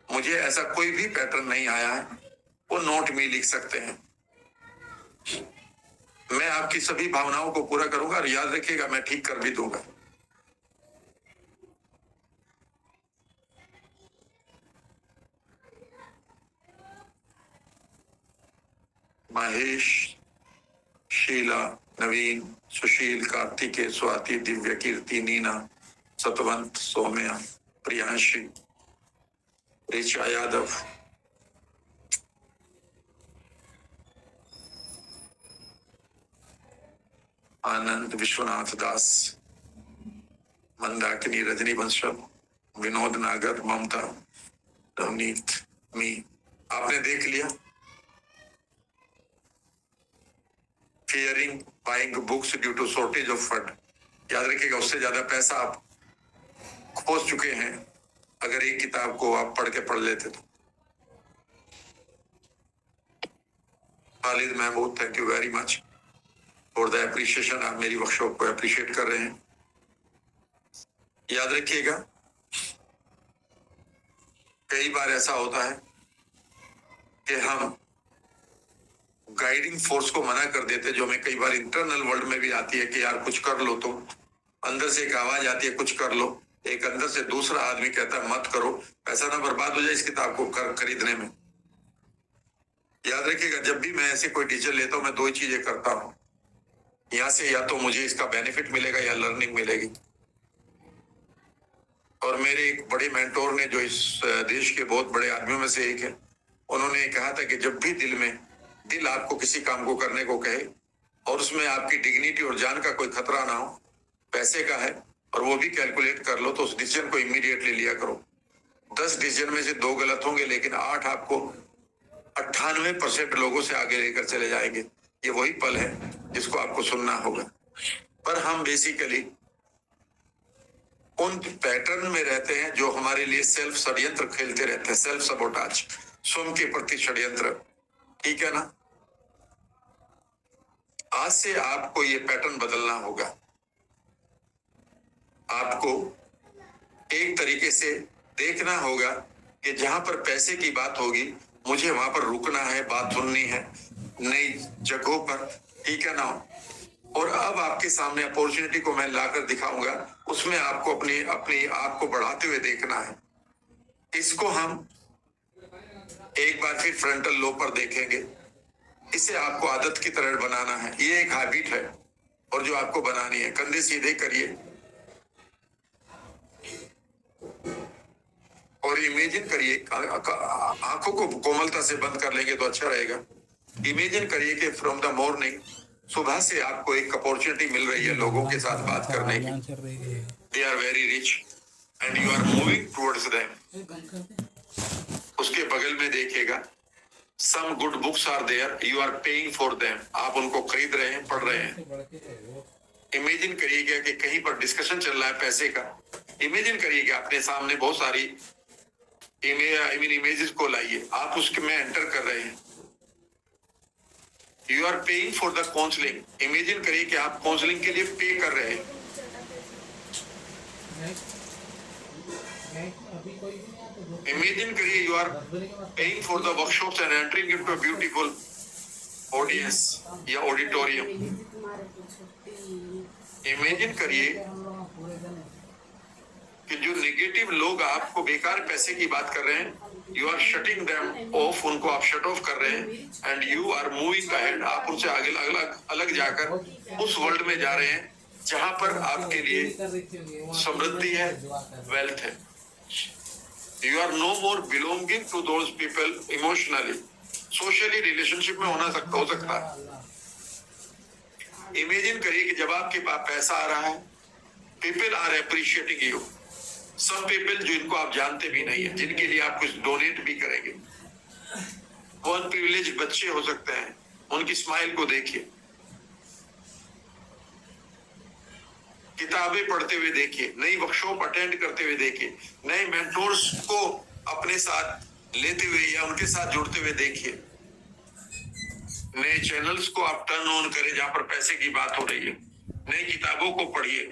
मुझे ऐसा कोई भी पैटर्न नहीं आया है, वो नोट मी लिख सकते हैं। मैं आपकी सभी भावनाओं को पूरा करूंगा और याद रखिएगा मैं ठीक कर भी दूंगा। महेश, शीला, नवीन, सुशील, कार्तिकेय, स्वाति, दिव्य, कीर्ति, नीना, सतवंत, सौम्या, प्रियांशी, ऋचा यादव, आनंद, विश्वनाथ दास, मंदाकिनी, रजनी बंसल, विनोद नागर, ममता, रवनीत, मी। आपने देख लिया। Fearing buying books due to shortage of fund, याद रखिएगा उससे ज्यादा पैसा आप खोज चुके हैं अगर एक किताब को आप पढ़ लेते तो। Khalid Mahmood, thank you very much for the appreciation. आप मेरी वर्कशॉप को अप्रिशिएट कर रहे हैं। याद रखिएगा कई बार ऐसा होता है कि हम गाइडिंग फोर्स को मना कर देते, जो हमें कई बार इंटरनल वर्ल्ड में भी आती है कि यार कुछ कर लो तुम। अंदर से एक आवाज आती है कुछ कर लो, एक अंदर से दूसरा आदमी कहता है मत करो, पैसा ना बर्बाद हो जाए इस किताब को खरीदने में। याद रखिएगा जब भी मैं ऐसे कोई टीचर लेता हूं मैं दो ही चीजें करता हूं, यहां से या तो मुझे इसका बेनिफिट मिलेगा या लर्निंग मिलेगी। और मेरे एक बड़े मेंटोर ने, जो इस देश के बहुत बड़े आदमियों में से एक है, उन्होंने कहा था कि जब भी दिल आपको किसी काम को करने को कहे और उसमें आपकी डिग्निटी और जान का कोई खतरा ना हो, पैसे का है और वो भी कैलकुलेट कर लो, तो उस डिसीजन को इमीडिएटली लिया करो। 10 डिसीजन में से 2 गलत होंगे लेकिन 8 आपको 98% लोगों से आगे लेकर चले जाएंगे। ये वही पल है जिसको आपको सुनना होगा। पर हम बेसिकली उन पैटर्न में रहते हैं जो हमारे लिए सेल्फ षड्यंत्र खेलते रहते हैं, सेल्फ सबोटाज, स्वयं के प्रति षड्यंत्र। ठीक है ना? आज से आपको ये पैटर्न बदलना होगा। आपको एक तरीके से देखना होगा कि जहां पर पैसे की बात होगी मुझे वहां पर रुकना है, बात सुननी है नई जगहों पर। ठीक है ना? और अब आपके सामने अपॉर्चुनिटी को मैं लाकर दिखाऊंगा, उसमें आपको अपनी आप को बढ़ाते हुए देखना है। इसको हम एक बार फिर फ्रंटल लो पर देखेंगे। इसे आपको आदत की तरह बनाना है, ये एक हैबिट है और जो आपको बनानी है। कंधे सीधे करिए और इमेजिन करिए, आंखों को कोमलता से बंद कर लेंगे तो अच्छा रहेगा। इमेजिन करिए कि फ्रॉम द मॉर्निंग, सुबह से आपको एक अपॉर्चुनिटी मिल रही है लोगों के साथ बात करने की। They are very rich and you are moving towards them. उसके बगल में देखिएगा some good books are there, you are paying for them. आप उनको खरीद रहे हैं, पढ़ रहे हैं। इमेजिन करिएगा कि कहीं पर डिस्कशन चल रहा है पैसे का। इमेजिन करिए कि अपने सामने बहुत सारी इमेजेस को लाइए, आप उसके में एंटर कर रहे हैं। You are paying for the counselling. Imagine करिए कि आप काउंसलिंग के लिए पे कर रहे हैं। इमेजिन करिए you are paying for the workshops and entering into a beautiful audience या ऑडिटोरियम। इमेजिन करिए कि जो नेगेटिव लोग आपको बेकार पैसे की बात कर रहे हैं, you are shutting them off, उनको आप शट ऑफ कर रहे हैं, and you are moving ahead, आप उनसे आगे अलग अलग जाकर उस वर्ल्ड में जा रहे हैं जहां पर आपके लिए समृद्धि है, वेल्थ है। You are no more belonging to those people emotionally, socially relationship में हो सकता है। इमेजिन करिए कि जब आपके पास पैसा आ रहा है, पीपल आर अप्रिशिएटिंग यू, सब पीपल जो इनको आप जानते भी नहीं है, जिनके लिए आप कुछ डोनेट भी करेंगे, वो अनप्रिविलेज बच्चे हो सकते हैं, उनकी स्माइल को देखिए, किताबें पढ़ते हुए देखिए, नई वर्कशॉप अटेंड करते हुए देखिए, नए मेंटोर्स को अपने साथ लेते हुए या उनके साथ जुड़ते हुए देखिए, नए चैनल्स को आप टर्न ऑन करें जहां पर पैसे की बात हो रही है, नई किताबों को पढ़िए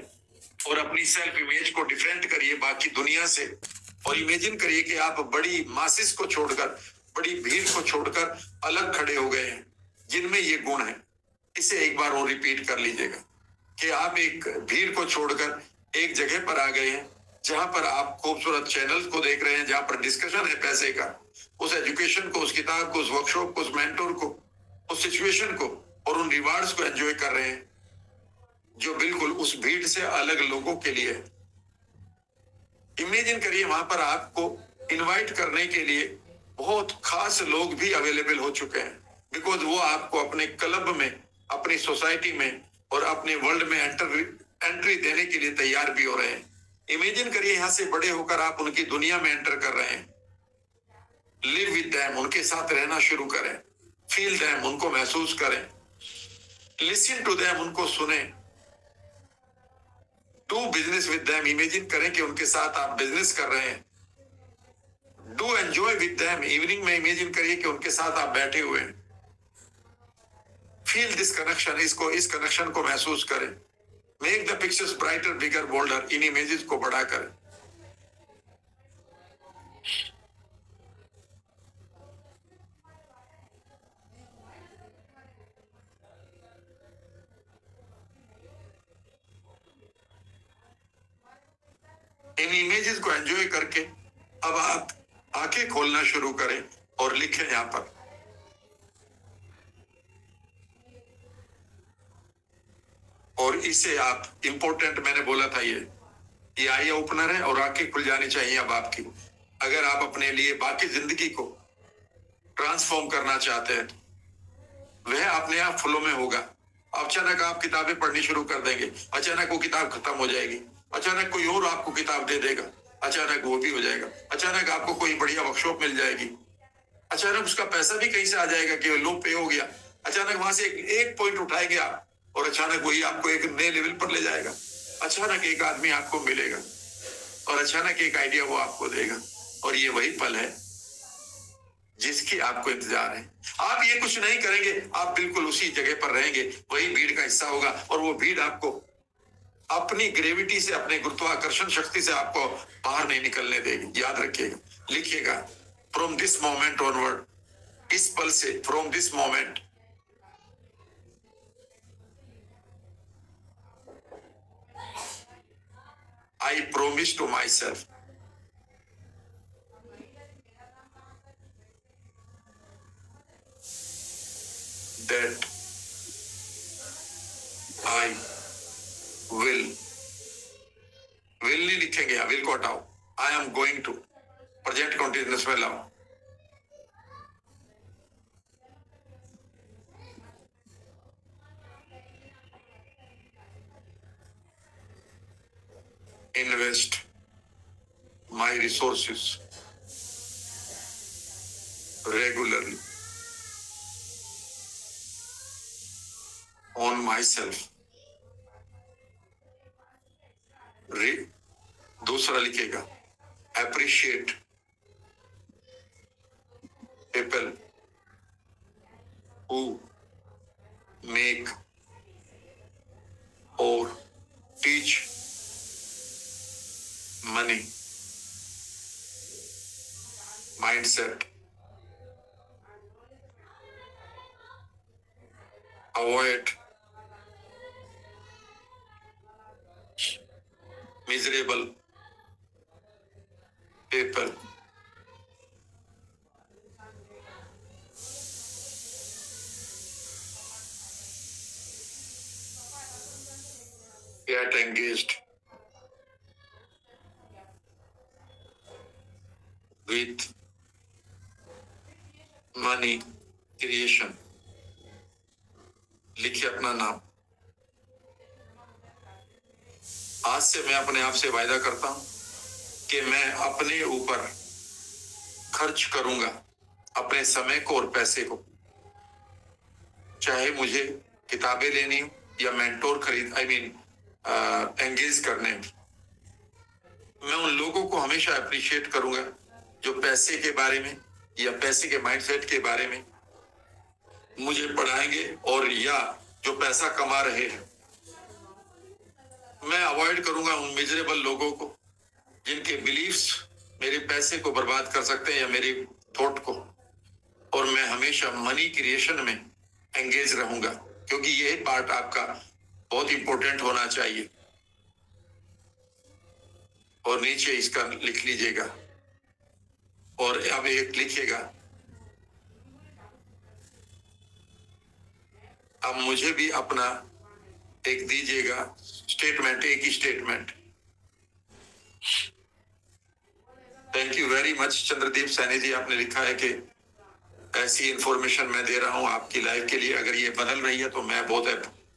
और अपनी सेल्फ इमेज को डिफरेंट करिए बाकी दुनिया से, और इमेजिन करिए कि आप बड़ी मासिस को छोड़कर, बड़ी भीड़ को छोड़कर अलग खड़े हो गए हैं जिनमें ये गुण है। इसे एक बार और रिपीट कर लीजिएगा कि आप एक भीड़ को छोड़कर एक जगह पर आ गए हैं जहां पर आप खूबसूरत चैनल्स को देख रहे हैं, जहां पर डिस्कशन है पैसे का, उस एजुकेशन को, उस किताब को, उस वर्कशॉप को, उस मेंटोर को, उस सिचुएशन को और उन रिवार्ड्स को एंजॉय कर रहे हैं जो बिल्कुल उस भीड़ से अलग लोगों के लिए है। इमेजिन करिए वहां पर आपको इनवाइट करने के लिए बहुत खास लोग भी अवेलेबल हो चुके हैं, बिकॉज वो आपको अपने क्लब में, अपनी सोसाइटी में और अपने वर्ल्ड में एंट्री देने के लिए तैयार भी हो रहे हैं। इमेजिन करिए यहां से बड़े होकर आप उनकी दुनिया में एंटर कर रहे हैं। लिव विद देम, उनके साथ रहना शुरू करें, फील देम, उनको महसूस करें, लिसन टू देम, उनको सुने, do business with them, imagine करें कि उनके साथ आप बिजनेस कर रहे हैं, do enjoy with them, evening में इमेजिन करिए कि उनके साथ आप बैठे हुए हैं, फील दिस कनेक्शन, इस कनेक्शन को महसूस करें, make the pictures brighter, bigger, boulder, in images को बड़ा करें। इन इमेजेस को एंजॉय करके अब आप आंखें खोलना शुरू करें और लिखें यहां पर, और इसे आप इंपॉर्टेंट, मैंने बोला था ये आई ओपनर है और आंखें खुल जानी चाहिए अब आपकी। अगर आप अपने लिए बाकी जिंदगी को ट्रांसफॉर्म करना चाहते हैं, वह अपने आप फ्लो में होगा। अचानक आप किताबें पढ़नी शुरू कर देंगे, अचानक वो किताब खत्म हो जाएगी, अचानक कोई और आपको किताब दे देगा, अचानक वो भी हो जाएगा, अचानक आपको कोई बढ़िया वर्कशॉप मिल जाएगी, अचानक उसका पैसा भी कहीं से आ जाएगा कि लो पे हो गया, अचानक वहां से एक पॉइंट उठाएंगे आप और अचानक वही आपको एक नए लेवल पर ले जाएगा, अचानक एक आदमी आपको मिलेगा और अचानक एक आइडिया वो आपको देगा, और ये वही पल है जिसकी आपको इंतजार है। आप ये कुछ नहीं करेंगे, आप बिल्कुल उसी जगह पर रहेंगे, वही भीड़ का हिस्सा होगा, और वो भीड़ आपको अपनी ग्रेविटी से, अपने गुरुत्वाकर्षण शक्ति से आपको बाहर नहीं निकलने देगी। याद रखिएगा, लिखिएगा, फ्रॉम दिस मोमेंट ऑनवर्ड, इस पल से, from this moment, I promise to my self that I will नहीं लिखेंगे, will को हटाओ, I am going to, present continuous में लाओ, invest my resources regularly on myself। दूसरा लिखेगा, appreciate people who make or teach money mindset, avoid miserable people. Get engaged with money creation। लिखिए अपना नाम। आज से मैं अपने आप से वायदा करता हूं कि मैं अपने ऊपर खर्च करूंगा अपने समय को और पैसे को, चाहे मुझे किताबें लेनी हो या मेंटोर खरीद एंगेज करने में। मैं उन लोगों को हमेशा अप्रिशिएट करूंगा जो पैसे के बारे में या पैसे के माइंडसेट के बारे में मुझे पढ़ाएंगे और या जो पैसा कमा रहे हैं। मैं अवॉइड करूंगा उन मिजरेबल लोगों को जिनके बिलीफ्स मेरे पैसे को बर्बाद कर सकते हैं या मेरी थॉट को, और मैं हमेशा मनी क्रिएशन में एंगेज रहूंगा, क्योंकि यही पार्ट आपका बहुत इंपॉर्टेंट होना चाहिए। और नीचे इसका लिख लीजिएगा और अब एक लिखिएगा, अब मुझे भी अपना एक दीजिएगा स्टेटमेंट, एक ही statement. Thank you very much Chandradeep Saini ji, आपने लिखा है कि ऐसी इंफॉर्मेशन मैं दे रहा हूं आपकी लाइफ के लिए, अगर ये बदल रही है तो मैं बहुत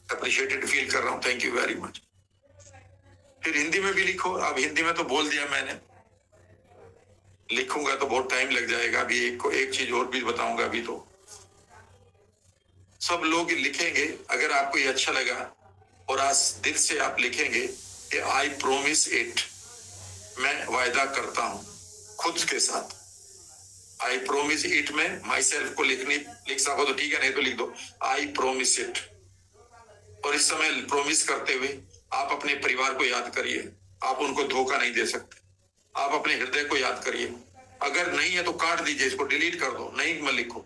अप्रिशिएटेड फील कर रहा हूं। Thank you very much. फिर हिंदी में भी लिखो। अब हिंदी में तो बोल दिया मैंने, लिखूंगा तो बहुत टाइम लग जाएगा। अभी एक चीज और भी बताऊंगा। अभी तो सब लोग लिखेंगे, अगर आपको ये अच्छा लगा और आज दिल से आप लिखेंगे कि आई प्रोमिस इट, मैं वायदा करता हूं खुद के साथ। आई प्रोमिस इट में माई सेल्फ को लिख सको तो ठीक है, नहीं तो लिख दो आई प्रोमिस इट। और इस समय प्रोमिस करते हुए आप अपने परिवार को याद करिए, आप उनको धोखा नहीं दे सकते। आप अपने हृदय को याद करिए, अगर नहीं है तो काट दीजिए, इसको डिलीट कर दो, नहीं मत लिखो।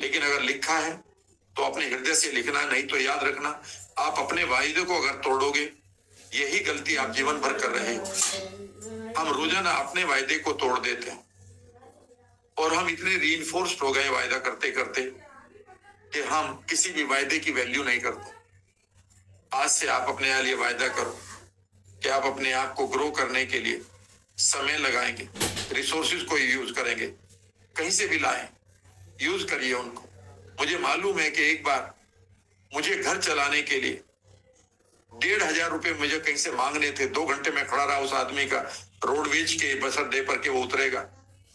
लेकिन अगर लिखा है तो अपने हृदय से लिखना, नहीं तो याद रखना आप अपने वायदे को अगर तोड़ोगे, यही गलती आप जीवन भर कर रहे हो। हम रोजाना अपने वायदे को तोड़ देते हैं और हम इतने रीइंफोर्स्ड हो गए वायदा करते करते कि हम किसी भी वायदे की वैल्यू नहीं करते। आज से आप अपने लिए वायदा करो कि आप अपने आप को ग्रो करने के लिए समय लगाएंगे, रिसोर्सेज को यूज करेंगे, कहीं से भी लाएं, यूज करिए उनको। मुझे मालूम है कि एक बार मुझे घर चलाने के लिए 1,500 रुपए मुझे कहीं से मांगने थे। 2 घंटे में खड़ा रहा उस आदमी का रोडवेज के बस अड्डे पर के वो उतरेगा।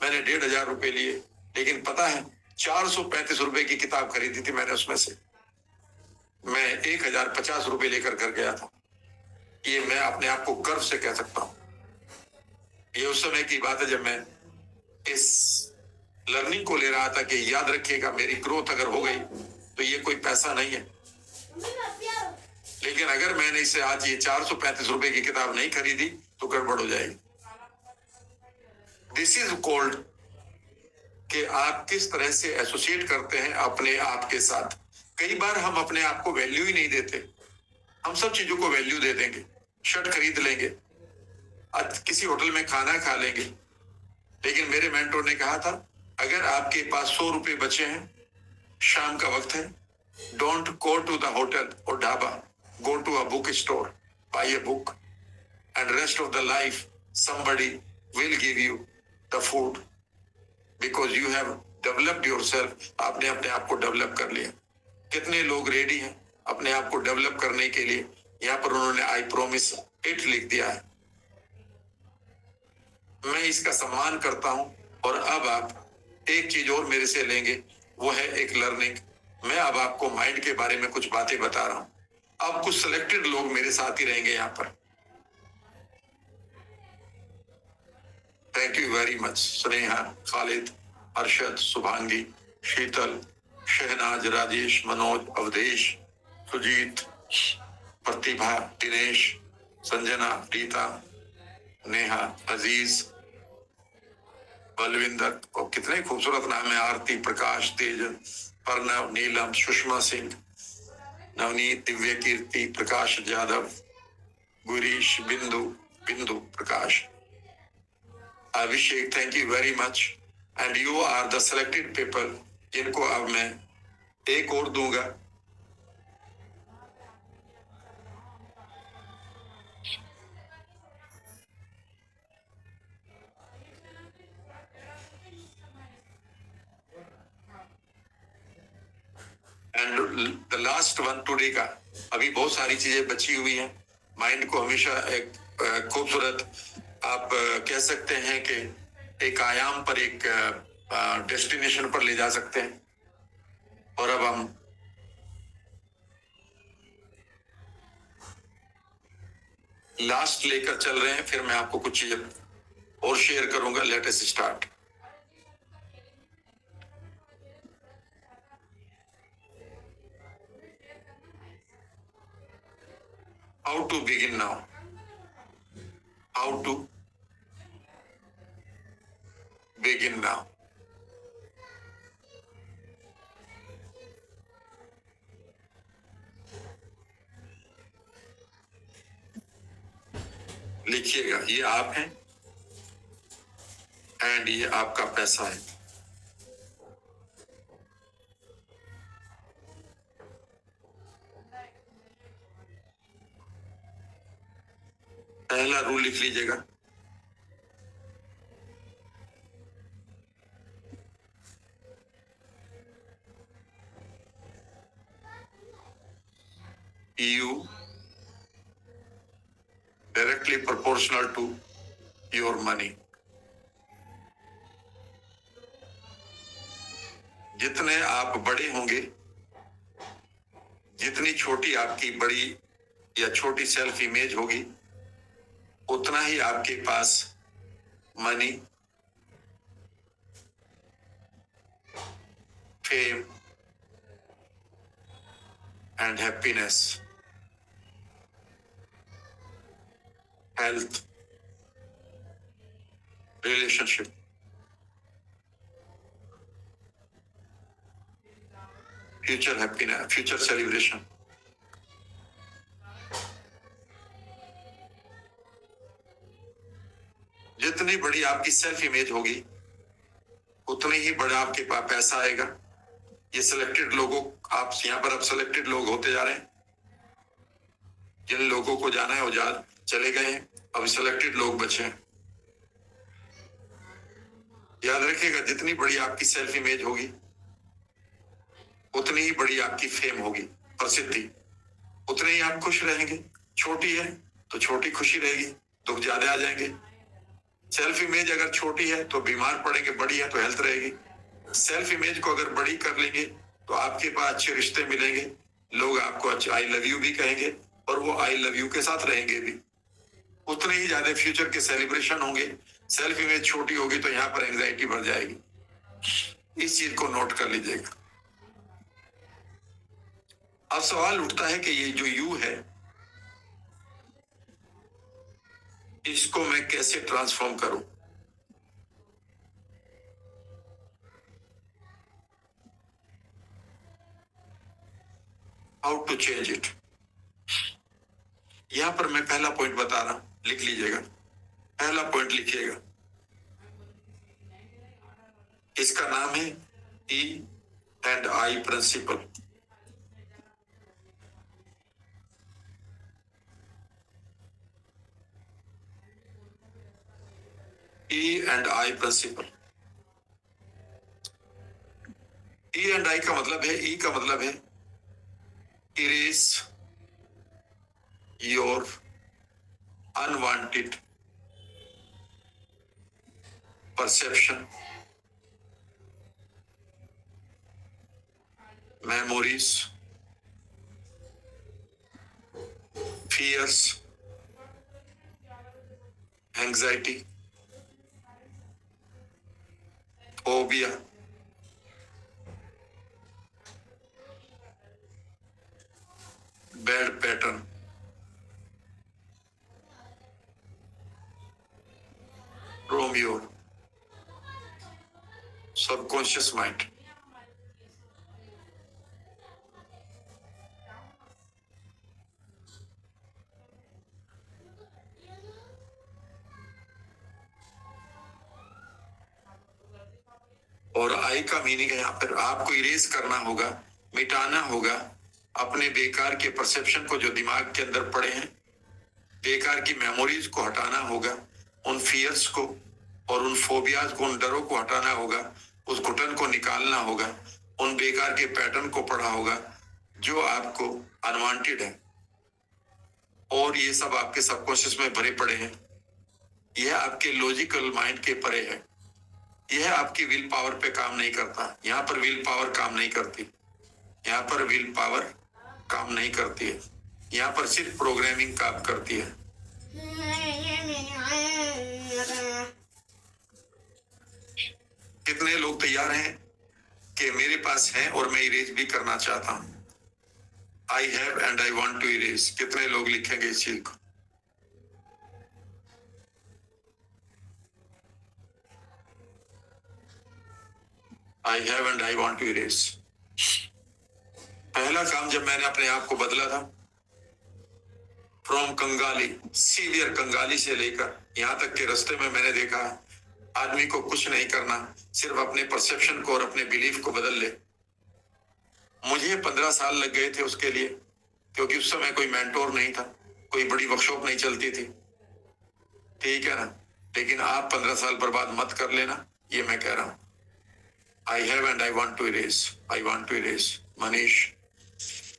मैंने 1,500 रुपए लिए, लेकिन पता है 435 रुपए की किताब खरीदी थी मैंने, उसमें से मैं 1,050 रुपए लेकर घर गया था। ये मैं अपने आप को गर्व से कह सकता हूं। ये उस समय की बात है जब मैं इस लर्निंग को ले रहा था कि याद रखिएगा मेरी ग्रोथ अगर हो गई तो ये कोई पैसा नहीं है, लेकिन अगर मैंने इसे आज ये 435 रुपए की किताब नहीं खरीदी तो गड़बड़ हो जाएगी। दिस इज कॉल्ड कि आप किस तरह से एसोसिएट करते हैं अपने आप के साथ। कई बार हम अपने आप को वैल्यू ही नहीं देते। हम सब चीजों को वैल्यू दे देंगे, शर्ट खरीद लेंगे, किसी होटल में खाना खा लेंगे, लेकिन मेरे मेंटोर ने कहा था अगर आपके पास 100 रुपए बचे हैं, शाम का वक्त है, don't go to the hotel और dhaba, go to a book store, buy a book and rest of the life somebody will give you the food because you have developed yourself। आपने अपने आप को डेवलप कर लिया। कितने लोग रेडी हैं अपने आप को डेवलप करने के लिए? यहाँ पर उन्होंने आई प्रोमिस इट लिख दिया है। मैं इसका सम्मान करता हूं। और अब आप एक चीज और मेरे से लेंगे, वो है एक लर्निंग। मैं अब आपको माइंड के बारे में कुछ बातें बता रहा हूं। अब कुछ सिलेक्टेड लोग मेरे साथ ही रहेंगे यहाँ पर। Thank you very much. Sneha, Khalid, Arshad, Shubhangi, Sheetal, Shahnaz, Rajesh, Manoj, Awadhesh, Sujeet, Pratibha, Dinesh, Sanjana, Rita, Neha, Aziz, Balwinder, और कितने खूबसूरत नाम है, आरती, प्रकाश, तेज, प्रणव, नीलम, सुषमा सिंह, नवनीत, दिव्य कीर्ति, प्रकाश यादव, गुरीश, बिंदु, Bindu Prakash. Abhishek, thank you very much. And you are the selected people जिनको अब मैं एक और दूंगा. And the last one today का. अभी बहुत सारी चीजें बची हुई हैं. माइंड को हमेशा एक खूबसूरत आप कह सकते हैं कि एक आयाम पर, एक डेस्टिनेशन पर ले जा सकते हैं. और अब हम लास्ट लेकर चल रहे हैं. फिर मैं आपको कुछ चीजें और शेयर करूंगा. Let us start. How to begin now? How to begin now? लिखिएगा. ये आप हैं एंड ये आपका पैसा है. पहला रूल लिख लीजिएगा. You directly proportional to your money. जितने आप बड़े होंगे, जितनी छोटी आपकी बड़ी या छोटी सेल्फ इमेज होगी, उतना ही आपके पास money, fame and happiness, health, relationship, future happiness, future celebration. जितनी बड़ी आपकी सेल्फ इमेज होगी, उतनी ही बड़ा आपके पास पैसा आएगा. ये सिलेक्टेड लोगों, आप यहाँ पर अब सिलेक्टेड लोग होते जा रहे हैं. जिन लोगों को जाना है वो जा चले गए हैं. अब सिलेक्टेड लोग बचे हैं. याद रखिएगा, जितनी बड़ी आपकी सेल्फ इमेज होगी, उतनी ही बड़ी आपकी फेम होगी, प्रसिद्धि. उतने ही आप खुश रहेंगे. छोटी है तो छोटी खुशी रहेगी, दुख ज्यादा आ जाएंगे. सेल्फ इमेज अगर छोटी है तो बीमार पड़ेंगे, बड़ी है तो हेल्थ रहेगी. सेल्फ इमेज को अगर बड़ी कर लेंगे तो आपके पास अच्छे रिश्ते मिलेंगे. लोग आपको अच्छा आई लव यू भी कहेंगे और वो आई लव यू के साथ रहेंगे भी. उतने ही ज्यादा फ्यूचर के सेलिब्रेशन होंगे. सेल्फ इमेज छोटी होगी तो यहाँ पर एंजाइटी बढ़ जाएगी. इस चीज को नोट कर लीजिएगा. अब सवाल उठता है कि ये जो यू है, इसको मैं कैसे ट्रांसफॉर्म करूं. How to change it. यहां पर मैं पहला पॉइंट बता रहा हूं, लिख लीजिएगा. पहला पॉइंट लिखिएगा. इसका नाम है E and I principle. E and I principle. E and I का मतलब है, ई का मतलब है erase your unwanted perception, memories, fears, anxiety, phobia, bad pattern, from your subconscious mind. और आई का मीनिंग है यहाँ पर आपको इरेज करना होगा, मिटाना होगा अपने बेकार के परसेप्शन को जो दिमाग के अंदर पड़े हैं, बेकार की मेमोरीज को हटाना होगा, उन फियर्स को और उन फोबियाज को, उन डरों को हटाना होगा, उस घुटन को निकालना होगा, उन बेकार के पैटर्न को पढ़ा होगा जो आपको अनवांटेड है और ये सब आपके सबकॉन्शियस में भरे पड़े हैं। यह आपके लॉजिकल माइंड के परे है। यह आपकी विल पावर पे काम नहीं करता। यहाँ पर विल पावर काम नहीं करती। यहाँ पर विल पावर काम नहीं करती है। यहाँ पर सिर्फ प्रोग्रामिंग काम करती है। कितने लोग तैयार हैं कि मेरे पास है और मैं इरेज भी करना चाहता हूं? I have and I want to erase. कितने लोग लिखेंगे इस चीज को? I have and I want to erase. पहला काम जब मैंने अपने आप को बदला था, फ्रॉम कंगाली, सीवियर कंगाली से लेकर यहां तक के रास्ते में मैंने देखा आदमी को कुछ नहीं करना, सिर्फ अपने परसेप्शन को और अपने बिलीफ को बदल ले। मुझे 15 साल लग गए थे उसके लिए, क्योंकि उस समय कोई मेंटोर नहीं था, कोई बड़ी वर्कशॉप नहीं चलती थी, ठीक है ना। लेकिन आप 15 साल बर्बाद मत कर लेना, ये मैं कह रहा हूं। I have and I want to erase. I want to erase. Manish,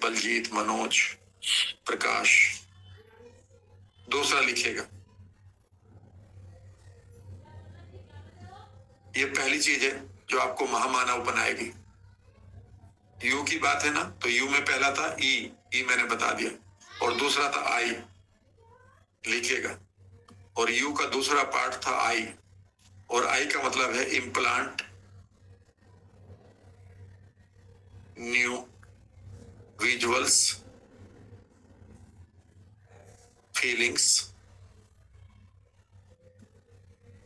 Baljeet, Manoj, Prakash. दूसरा लिखिएगा। ये पहली चीज है जो आपको महामानव बनाएगी। यू की बात है ना, तो यू में पहला था ई मैंने बता दिया, और दूसरा था आई, लिखिएगा। और यू का दूसरा पार्ट था आई, और आई का मतलब है implant new visuals, feelings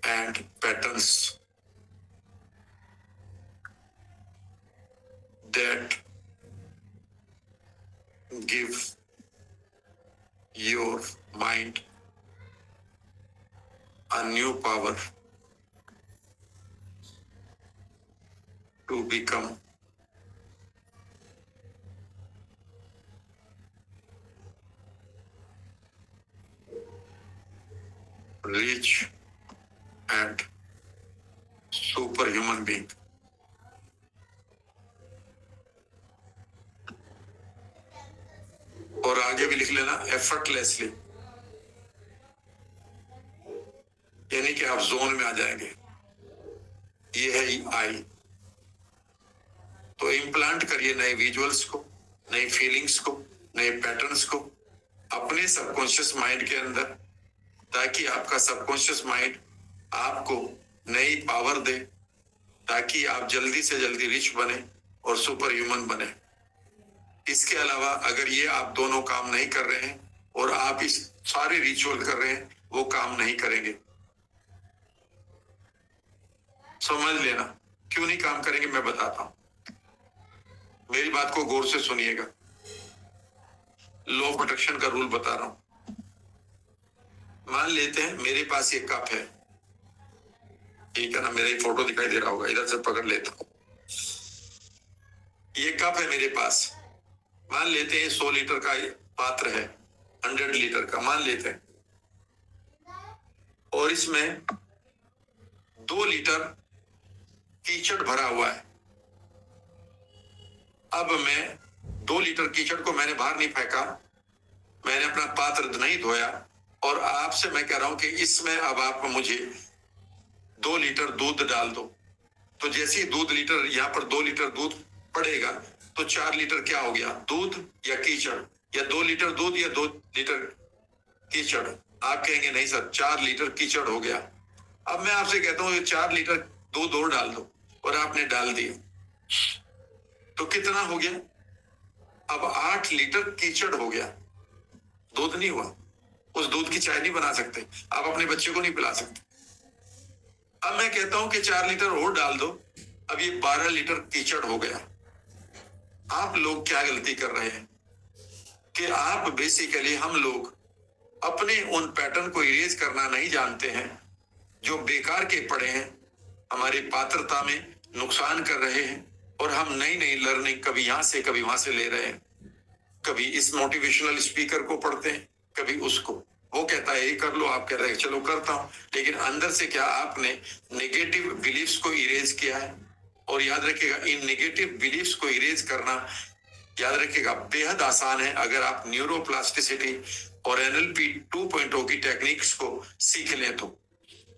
and patterns that give your mind a new power to become rich and superhuman being. और आगे भी लिख लेना एफर्टलेसली, यानी कि आप जोन में आ जाएंगे। ये है आई। तो इम्प्लांट करिए नए विजुअल्स को, नई फीलिंग्स को, नए पैटर्न्स को अपने सबकॉन्शियस माइंड के अंदर, ताकि आपका सबकॉन्शियस माइंड आपको नई पावर दे, ताकि आप जल्दी से जल्दी रिच बने और सुपर ह्यूमन बने। इसके अलावा अगर ये आप दोनों काम नहीं कर रहे हैं और आप इस सारे रिचुअल कर रहे हैं, वो काम नहीं करेंगे। समझ लेना क्यों नहीं काम करेंगे, मैं बताता हूं। मेरी बात को गौर से सुनिएगा। लॉ ऑफ अट्रैक्शन का रूल बता रहा हूं। मान लेते हैं मेरे पास ये कप है, ठीक है ना, मेरा ही फोटो दिखाई दे रहा होगा, इधर से पकड़ लेता हूं। ये कप है मेरे पास। मान लेते हैं 100 लीटर का पात्र है, 100 लीटर का मान लेते हैं, और इसमें 2 लीटर कीचड़ भरा हुआ है। अब मैं 2 लीटर कीचड़ को मैंने बाहर नहीं फेंका, मैंने अपना पात्र नहीं धोया, और आपसे मैं कह रहा हूं कि इसमें अब आप मुझे 2 लीटर दूध डाल दो। तो जैसे ही दूध लीटर, यहाँ पर 2 लीटर दूध पड़ेगा, तो 4 लीटर क्या हो गया, दूध या कीचड़, या 2 लीटर दूध या 2 लीटर कीचड़। आप कहेंगे नहीं सर, 4 लीटर कीचड़ हो गया। अब मैं आपसे कहता हूं 4 लीटर दूध और डाल दो, और आपने डाल दिया, तो कितना हो गया? अब 8 लीटर कीचड़ हो गया, दूध नहीं हुआ। उस दूध की चाय नहीं बना सकते, आप अपने बच्चे को नहीं पिला सकते। अब मैं कहता हूं कि 4 लीटर और डाल दो, अब ये 12 लीटर कीचड़ हो गया। आप लोग क्या गलती कर रहे हैं कि आप बेसिकली, हम लोग अपने उन पैटर्न को इरेज करना नहीं जानते हैं जो बेकार के पड़े हैं हमारी पात्रता में, नुकसान कर रहे हैं और हम नई नई लर्निंग कभी यहाँ से कभी वहां से ले रहे हैं। कभी इस मोटिवेशनल स्पीकर को पढ़ते हैं, कभी उसको। वो कहता है ये कर लो, आप कह रहे हैं चलो करता हूं, लेकिन अंदर से क्या आपने नेगेटिव बिलीफ्स को इरेज किया है? और याद रखिएगा, इन नेगेटिव बिलीफ्स को इरेज करना, याद रखिएगा, बेहद आसान है अगर आप न्यूरोप्लास्टिसिटी और एनएलपी 2.0 की टेक्निक्स को सीख लें तो।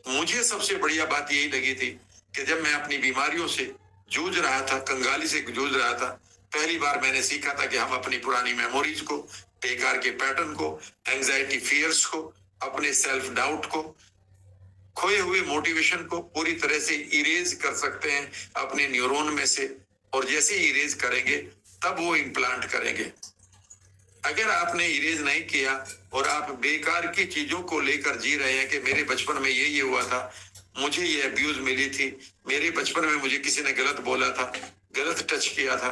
मुझे सबसे बढ़िया बात यही लगी थी कि जब मैं अपनी बीमारियों से जूझ रहा था, कंगाली से जूझ रहा था, पहली बार मैंने सीखा था कि हम अपनी पुरानी मेमोरीज को, बेकार के पैटर्न को, एंजाइटी फियर्स को, अपने सेल्फ डाउट को, खोए हुए मोटिवेशन को पूरी तरह से इरेज कर सकते हैं अपने न्यूरॉन में से। और जैसे इरेज करेंगे तब वो इम्प्लांट करेंगे। अगर आपने इरेज नहीं किया और आप बेकार की चीजों को लेकर जी रहे हैं कि मेरे बचपन में ये हुआ था, मुझे ये अब्यूज मिली थी, मेरे बचपन में मुझे किसी ने गलत बोला था, गलत टच किया था,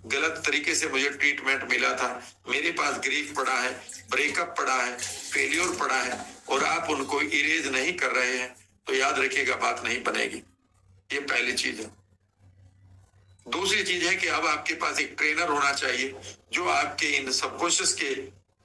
गलत तरीके से मुझे ट्रीटमेंट मिला था, मेरे पास ग्रीफ पड़ा है, ब्रेकअप पड़ा है, फेलियर पड़ा है, और आप उनको इरेज नहीं कर रहे हैं, तो याद रखिएगा बात नहीं बनेगी। ये पहली चीज है। दूसरी चीज है कि अब आपके पास एक ट्रेनर होना चाहिए जो आपके इन सबकॉन्शियस के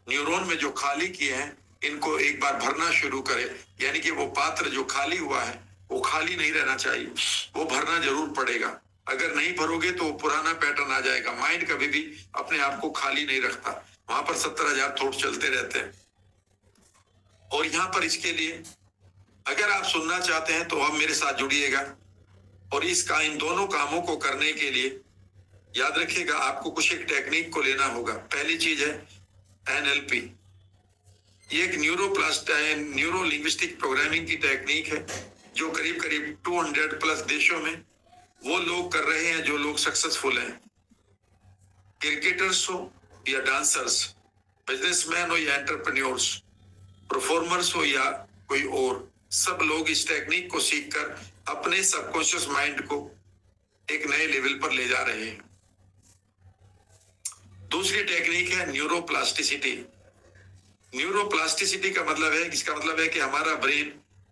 न्यूरॉन में जो खाली किए हैं, इनको एक बार भरना शुरू करे। यानी कि वो पात्र जो खाली हुआ है वो खाली नहीं रहना चाहिए, वो भरना जरूर पड़ेगा। अगर नहीं भरोगे तो पुराना पैटर्न आ जाएगा। माइंड कभी भी अपने आप को खाली नहीं रखता, वहां पर 70,000 थॉट चलते रहते हैं। और यहाँ पर इसके लिए अगर आप सुनना चाहते हैं तो अब मेरे साथ जुड़िएगा। और इन दोनों कामों को करने के लिए याद रखिएगा आपको कुछ एक टेक्निक को लेना होगा। पहली चीज है एनएलपी। ये एक न्यूरो लिंग्विस्टिक प्रोग्रामिंग की टेक्निक है जो करीब करीब 200 प्लस देशों में वो लोग कर रहे हैं जो लोग सक्सेसफुल हैं। क्रिकेटर्स हो या डांसर्स, बिजनेसमैन हो या एंटरप्रेन्योर्स, परफॉर्मर्स हो या कोई और, सब लोग इस टेक्निक को सीखकर अपने सबकॉन्शियस माइंड को एक नए लेवल पर ले जा रहे हैं। दूसरी टेक्निक है न्यूरोप्लास्टिसिटी। न्यूरोप्लास्टिसिटी का मतलब है, इसका मतलब है कि हमारा ब्रेन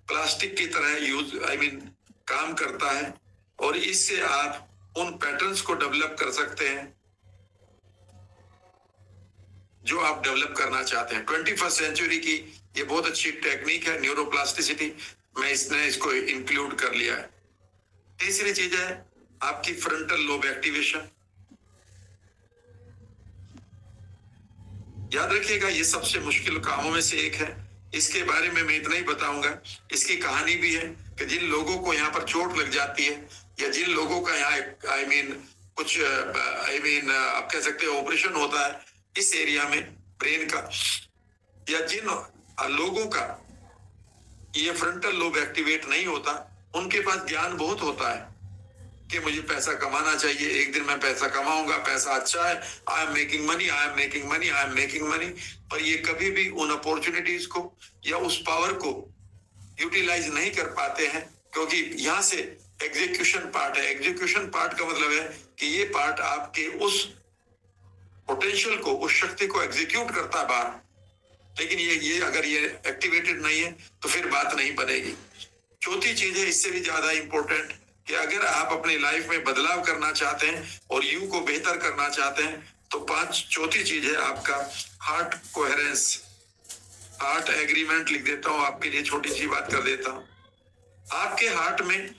प्लास्टिक की तरह काम करता है और इससे आप उन पैटर्न्स को डेवलप कर सकते हैं जो आप डेवलप करना चाहते हैं। 21st सेंचुरी की ये बहुत अच्छी टेक्निक है न्यूरोप्लास्टिसिटी, मैं इसको इंक्लूड कर लिया है। तीसरी चीज है आपकी फ्रंटल लोब एक्टिवेशन। याद रखिएगा ये सबसे मुश्किल कामों में से एक है। इसके बारे में मैं इतना ही बताऊंगा। इसकी कहानी भी है कि जिन लोगों को यहाँ पर चोट लग जाती है या जिन लोगों का यहाँ कुछ आप कह सकते हैं ऑपरेशन होता है इस एरिया में ब्रेन का, या जिन लोगों का ये फ्रंटल लोब एक्टिवेट नहीं होता, उनके पास ज्ञान बहुत होता है कि मुझे पैसा कमाना चाहिए, एक दिन मैं पैसा कमाऊंगा, पैसा अच्छा है, I am making money, I am making money, I am making money. पर ये कभी भी उन अपॉर्चुनिटीज को या उस पावर को यूटिलाइज नहीं कर पाते हैं, क्योंकि यहाँ से एग्जीक्यूशन पार्ट है। एग्जीक्यूशन पार्ट का मतलब है कि ये पार्ट आपके उस पोटेंशियल को, उस शक्ति को एग्जीक्यूट करता है बाहर, लेकिन ये अगर ये एक्टिवेटेड नहीं है तो फिर बात नहीं बनेगी। चौथी चीज है इससे भी ज्यादा इंपॉर्टेंट कि अगर आप अपनी लाइफ में बदलाव करना चाहते हैं और यू को बेहतर करना चाहते हैं तो चौथी चीज है आपका हार्ट कोहेरेंस। हार्ट एग्रीमेंट लिख देता हूं आपके लिए, छोटी सी बात कर देता हूं। आपके हार्ट में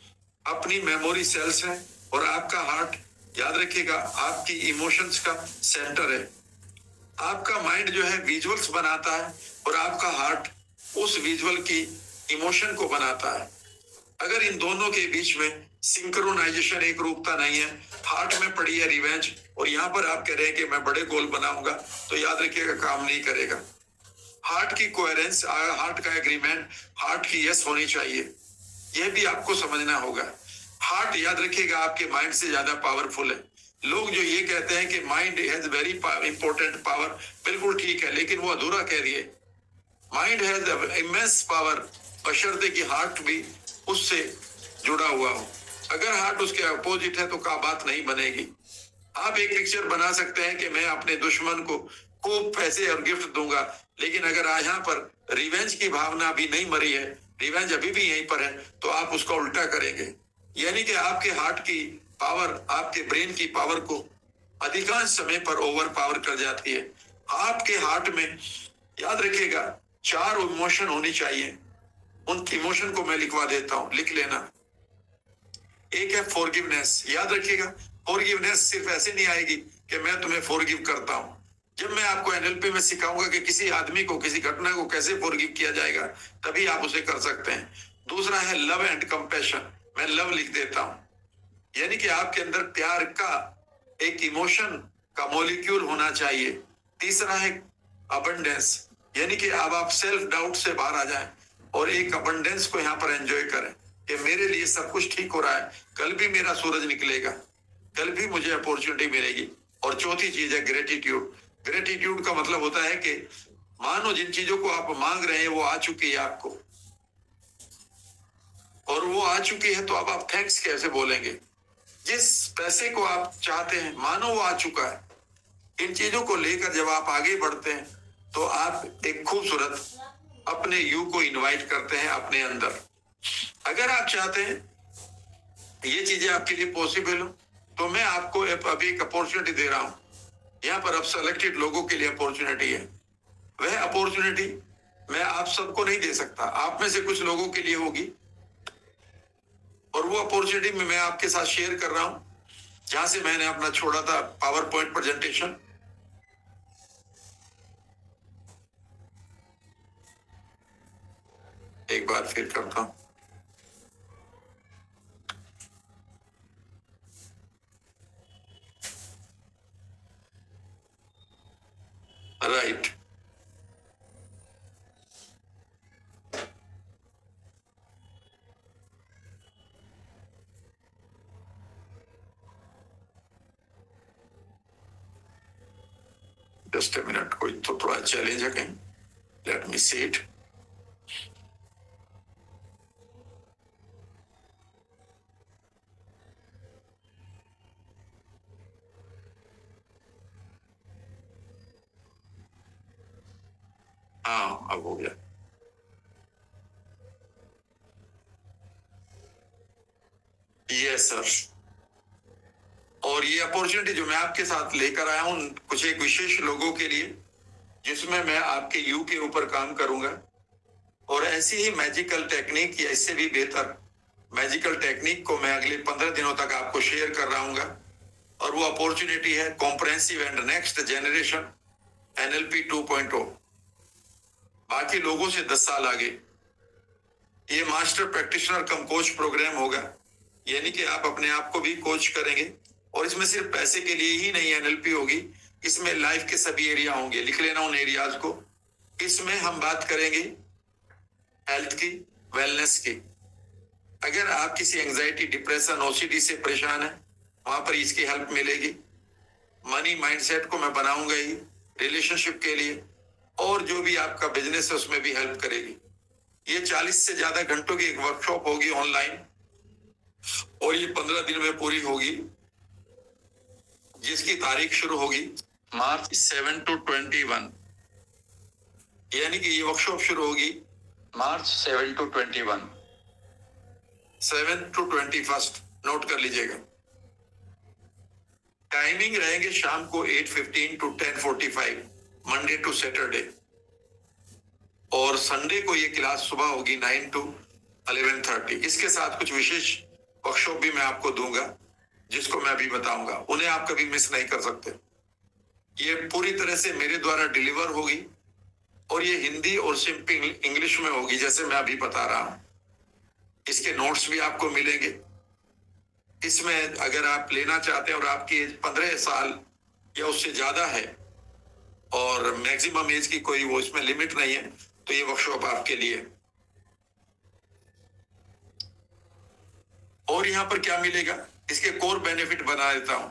अपनी मेमोरी सेल्स हैं और आपका हार्ट, याद रखिएगा, आपकी इमोशंस का सेंटर है। आपका माइंड जो है विजुअल्स बनाता है और आपका हार्ट उस विजुअल की इमोशन को बनाता है। अगर इन दोनों के बीच में सिंक्रोनाइजेशन, एक रूपता नहीं है, हार्ट में पड़ी है रिवेंज और यहाँ पर आप कह रहे हैं कि मैं बड़े गोल बनाऊंगा, तो याद रखिएगा काम नहीं करेगा। हार्ट की कोहेरेंस, हार्ट का एग्रीमेंट, हार्ट की यस होनी चाहिए, यह भी आपको समझना होगा। हार्ट, याद रखिएगा, आपके माइंड से ज्यादा पावरफुल है। लोग जो ये कहते हैं कि mind has very important power, बिल्कुल ठीक है, लेकिन वो अधूरा कह रही है। माइंड हैज इमेंस पावर, बशर्ते कि हार्ट भी उससे जुड़ा हुआ हो। अगर हार्ट उसके अपोजिट है तो का बात नहीं बनेगी। आप एक पिक्चर बना सकते हैं कि मैं अपने दुश्मन को खूब पैसे और गिफ्ट दूंगा, लेकिन अगर यहाँ पर रिवेंज की भावना भी नहीं मरी है, रिवेंज अभी भी यहीं पर है, तो आप उसका उल्टा करेंगे। यानी कि आपके हार्ट की पावर आपके ब्रेन की पावर को अधिकांश समय पर ओवर पावर कर जाती है। आपके हार्ट में, याद रखिएगा, 4 इमोशन होनी चाहिए। उन इमोशन को मैं लिखवा देता हूं, लिख लेना। एक है फॉरगिवनेस। याद रखिएगा, फॉरगिवनेस सिर्फ ऐसे नहीं आएगी कि मैं तुम्हें फॉरगिव करता हूं। जब मैं आपको एनएलपी में सिखाऊंगा कि किसी आदमी को, किसी घटना को कैसे फॉरगिव किया जाएगा, तभी आप उसे कर सकते हैं। दूसरा है लव एंड कंपैशन। मैं लव लिख देता हूं, यानी कि आपके अंदर प्यार का एक इमोशन का मॉलिक्यूल होना चाहिए। तीसरा है अबंडेंस, यानी कि अब आप सेल्फ डाउट से बाहर आ जाएं और एक अबंडेंस को यहाँ पर एंजॉय करें कि मेरे लिए सब कुछ ठीक हो रहा है, कल भी मेरा सूरज निकलेगा, कल भी मुझे अपॉर्चुनिटी मिलेगी। और चौथी चीज है ग्रेटिट्यूड। ग्रेटिट्यूड का मतलब होता है कि मानो जिन चीजों को आप मांग रहे हैं वो आ चुकी है आपको, और वो आ चुकी है, तो अब आप थैंक्स कैसे बोलेंगे? जिस पैसे को आप चाहते हैं, मानो वो आ चुका है। इन चीजों को लेकर जब आप आगे बढ़ते हैं तो आप एक खूबसूरत अपने यू को इनवाइट करते हैं अपने अंदर। अगर आप चाहते हैं ये चीजें आपके लिए पॉसिबल हो, तो मैं आपको अभी एक अपॉर्चुनिटी दे रहा हूं। यहाँ पर अब सेलेक्टेड लोगों के लिए अपॉर्चुनिटी है। वह अपॉर्चुनिटी मैं आप सबको नहीं दे सकता, आप में से कुछ लोगों के लिए होगी। और वो अपॉर्चुनिटी में मैं आपके साथ शेयर कर रहा हूं, जहां से मैंने अपना छोड़ा था पावर पॉइंट प्रेजेंटेशन। एक बार फिर करता हूं। राइट, जस्ट ए मिनट, कोई तो थोड़ा चैलेंज है कहीं। Let me see it. हाँ, अब हो गया। Yes sir. और ये अपॉर्चुनिटी जो मैं आपके साथ लेकर आया हूं कुछ एक विशेष लोगों के लिए, जिसमें मैं आपके यू के ऊपर काम करूंगा। और ऐसी ही मैजिकल टेक्निक या इससे भी बेहतर मैजिकल टेक्निक को मैं अगले 15 दिनों तक आपको शेयर कर रहा हूँ। और वो अपॉर्चुनिटी है comprehensive and next generation NLP 2.0। बाकी लोगों से 10 साल आगे। ये मास्टर प्रैक्टिशनर कम कोच प्रोग्राम होगा, यानी कि आप अपने आप को भी कोच करेंगे। और इसमें सिर्फ पैसे के लिए ही नहीं एनएलपी होगी, इसमें लाइफ के सभी एरिया होंगे। लिख लेना उन एरियाज को। इसमें हम बात करेंगे हेल्थ की, वेलनेस की। अगर आप किसी एंजाइटी, डिप्रेशन, ओसीडी से परेशान है, वहां पर इसकी हेल्प मिलेगी। मनी माइंडसेट को मैं बनाऊंगा ही रिलेशनशिप के लिए, और जो भी आपका बिजनेस है उसमें भी हेल्प करेगी। ये 40 से ज्यादा घंटों की एक वर्कशॉप होगी ऑनलाइन, और ये 15 दिन में पूरी होगी, जिसकी तारीख शुरू होगी मार्च 7 to 21। यानी कि ये वर्कशॉप शुरू होगी मार्च 7 to 21, 7 to 21। नोट कर लीजिएगा। टाइमिंग रहेंगे शाम को 8:15 to 10:45, मंडे टू सैटरडे। और संडे को ये क्लास सुबह होगी 9 to 11:30। इसके साथ कुछ विशेष वर्कशॉप भी मैं आपको दूंगा, जिसको मैं अभी बताऊंगा। उन्हें आप कभी मिस नहीं कर सकते। ये पूरी तरह से मेरे द्वारा डिलीवर होगी, और ये हिंदी और सिंपल इंग्लिश में होगी, जैसे मैं अभी बता रहा हूं। इसके नोट्स भी आपको मिलेंगे। इसमें अगर आप लेना चाहते हैं और आपकी एज 15 साल या उससे ज्यादा है, और मैक्सिमम एज की कोई वो इसमें लिमिट नहीं है, तो ये वर्कशॉप आपके लिए। और यहाँ पर क्या मिलेगा, इसके कोर बेनिफिट बना देता हूं।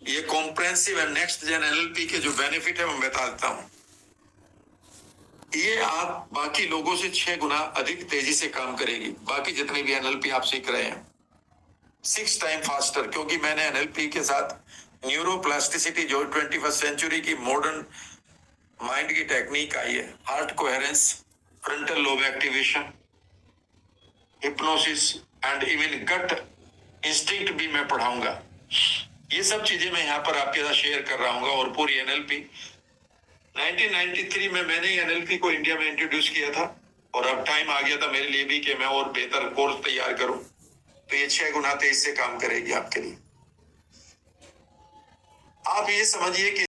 ये comprehensive and next gen NLP के जो बेनिफिट है मैं बता देता हूं। ये आप बाकी लोगों से 6 गुना अधिक तेजी से काम करेगी। बाकी जितने भी एनएलपी आप सीख रहे हैं 6 टाइम फास्टर, क्योंकि मैंने एनएलपी के साथ न्यूरोप्लास्टिसिटी, जो 21st सेंचुरी की मॉडर्न माइंड की टेक्निक आई है, heart coherence, frontal lobe activation, hypnosis, and even gut instinct भी मैं पढ़ाऊंगा। ये सब चीजें मैं यहाँ पर आपके साथ शेयर कर रहा हूँ। और पूरी एनएलपी 1993 में मैंने एनएलपी को इंडिया में इंट्रोड्यूस किया था, और अब टाइम आ गया था मेरे लिए भी कि मैं और बेहतर कोर्स तैयार करूं। तो ये 6 गुना 23 से काम करेगी आपके लिए। आप ये समझिए कि